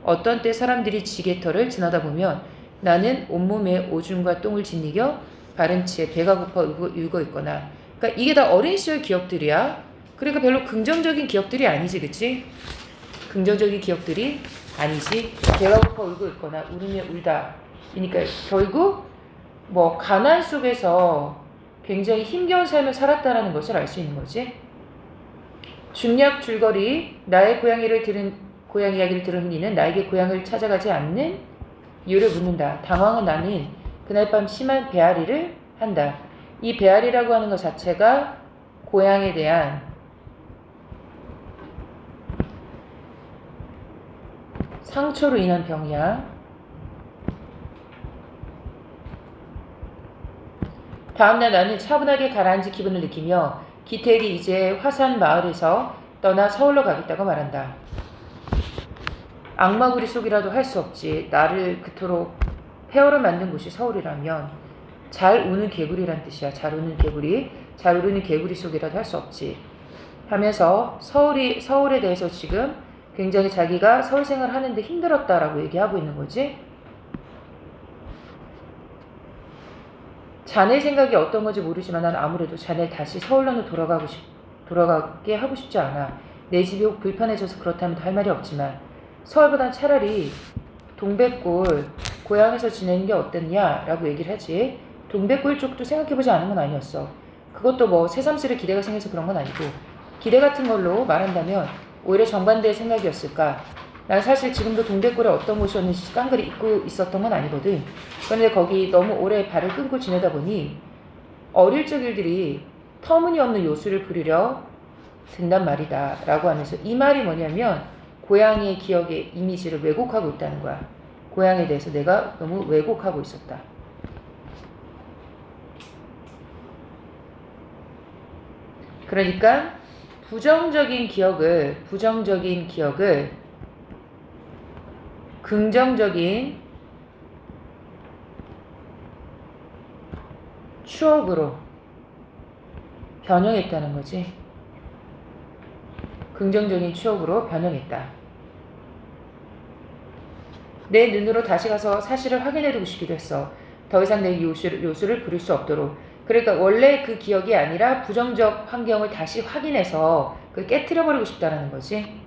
어떤 때 사람들이 지게터를 지나다 보면 나는 온몸에 오줌과 똥을 짓이겨 바른 채 배가 고파 울고 있거나. 그러니까 이게 다 어린 시절 기억들이야. 그러니까 별로 긍정적인 기억들이 아니지, 그치? 긍정적인 기억들이 아니지. 배가 고파 울고 있거나 울으며 울다. 그러니까 결국 뭐 가난 속에서 굉장히 힘겨운 삶을 살았다라는 것을 알 수 있는 거지. 중략 줄거리. 나의 고향 이야기를 들은 흔히는 나에게 고향을 찾아가지 않는 이유를 묻는다. 당황한 나는 그날 밤 심한 배앓이를 한다. 이 배앓이라고 하는 것 자체가 고향에 대한 상처로 인한 병이야. 다음날 나는 차분하게 가라앉은 기분을 느끼며 기택이 이제 화산 마을에서 떠나 서울로 가겠다고 말한다. 악마구리 속이라도 할 수 없지. 나를 그토록 폐허로 만든 곳이 서울이라면 잘 우는 개구리란 뜻이야. 잘 우는 개구리. 잘 우는 개구리 속이라도 할 수 없지. 하면서 서울에 대해서 지금 굉장히 자기가 서울 생활을 하는데 힘들었다라고 얘기하고 있는 거지. 자네 생각이 어떤 건지 모르지만 난 아무래도 자네 다시 서울로는 돌아가게 하고 싶지 않아. 내 집이 혹 불편해져서 그렇다면 할 말이 없지만 서울보단 차라리 동백골 고향에서 지내는 게 어땠냐 라고 얘기를 하지. 동백골 쪽도 생각해보지 않은 건 아니었어. 그것도 뭐 새삼스레 기대가 생겨서 그런 건 아니고 기대 같은 걸로 말한다면 오히려 정반대의 생각이었을까. 난 사실 지금도 동백골에 어떤 곳이었는지 깡그리 잊고 있었던 건 아니거든. 그런데 거기 너무 오래 발을 끊고 지내다 보니 어릴 적 일들이 터무니없는 요술을 부리려 든단 말이다 라고 하면서 이 말이 뭐냐면 고향의 기억의 이미지를 왜곡하고 있다는 거야. 고향에 대해서 내가 너무 왜곡하고 있었다. 그러니까 부정적인 기억을 긍정적인 추억으로 변형했다는 거지. 긍정적인 추억으로 변형했다. 내 눈으로 다시 가서 사실을 확인해두고 싶기도 했어. 더 이상 내 요술을 부릴 수 없도록. 그러니까 원래 그 기억이 아니라 부정적 환경을 다시 확인해서 그걸 깨트려버리고 싶다는 거지.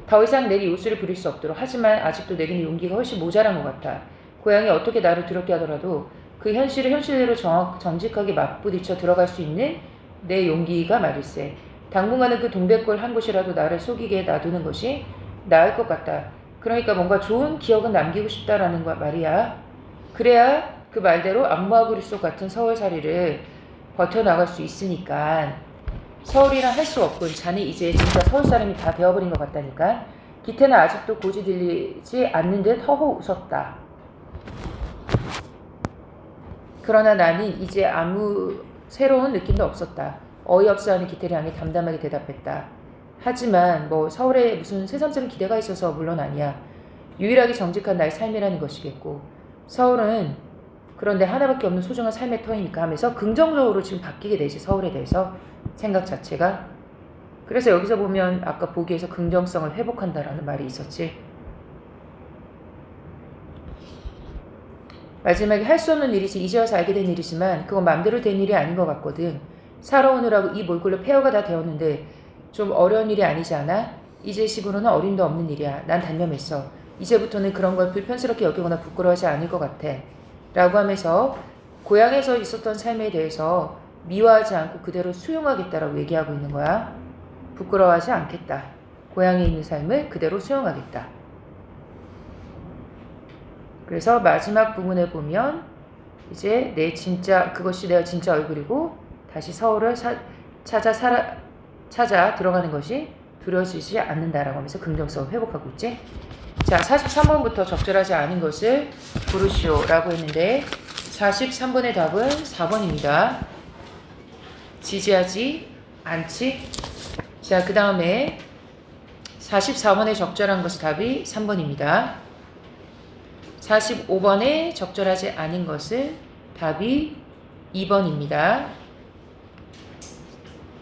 더 이상 내게 요술을 부릴 수 없도록. 하지만 아직도 내게는 용기가 훨씬 모자란 것 같아. 고향이 어떻게 나를 두렵게 하더라도 그 현실을 현실대로 정직하게 맞부딪혀 들어갈 수 있는 내 용기가 말일세. 당분간은 그 동백골 한 곳이라도 나를 속이게 놔두는 것이 나을 것 같다. 그러니까 뭔가 좋은 기억은 남기고 싶다라는 거 말이야. 그래야 그 말대로 악마구리 속 같은 서울살이를 버텨나갈 수 있으니까. 서울이랑 할 수 없군. 자네 이제 진짜 서울 사람이 다 되어버린 것 같다니까. 기태는 아직도 고지 들리지 않는 듯 허허 웃었다. 그러나 나는 이제 아무 새로운 느낌도 없었다. 어이없어하는 기태를 향해 담담하게 대답했다. 하지만 뭐 서울에 무슨 새삼스러운 기대가 있어서 물론 아니야. 유일하게 정직한 나의 삶이라는 것이겠고 서울은 그런데 하나밖에 없는 소중한 삶의 터이니까 하면서 긍정적으로 지금 바뀌게 되지. 서울에 대해서 생각 자체가. 그래서 여기서 보면 아까 보기에서 긍정성을 회복한다라는 말이 있었지. 마지막에 할 수 없는 일이지 이제 와서 알게 된 일이지만 그건 마음대로 된 일이 아닌 것 같거든. 살아오느라고 이 몰골로 폐허가 다 되었는데 좀 어려운 일이 아니지 않아? 이제식으로는 어림도 없는 일이야. 난 단념했어. 이제부터는 그런 걸 불편스럽게 여기거나 부끄러워하지 않을 것 같아. 라고 하면서 고향에서 있었던 삶에 대해서 미워하지 않고 그대로 수용하겠다라고 얘기하고 있는 거야. 부끄러워하지 않겠다. 고향에 있는 삶을 그대로 수용하겠다. 그래서 마지막 부분에 보면 이제 그것이 내가 진짜 얼굴이고 다시 서울을 찾아 들어가는 것이 두려워지지 않는다라고 하면서 긍정성을 회복하고 있지. 자, 43번부터 적절하지 않은 것을 고르시오라고 했는데 43번의 답은 4번입니다. 지지하지 않지. 자, 그 다음에 44번에 적절한 것의 답이 3번입니다. 45번에 적절하지 않은 것은 답이 2번입니다.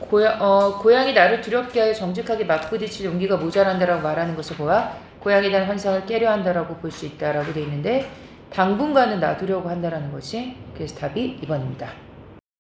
고향이 나를 두렵게 하여 정직하게 맞부딪힐 용기가 모자란다라고 말하는 것을 보아 고향에 대한 환상을 깨려 한다라고 볼 수 있다라고 되어 있는데 당분간은 놔두려고 한다라는 것이 그래서 답이 2번입니다.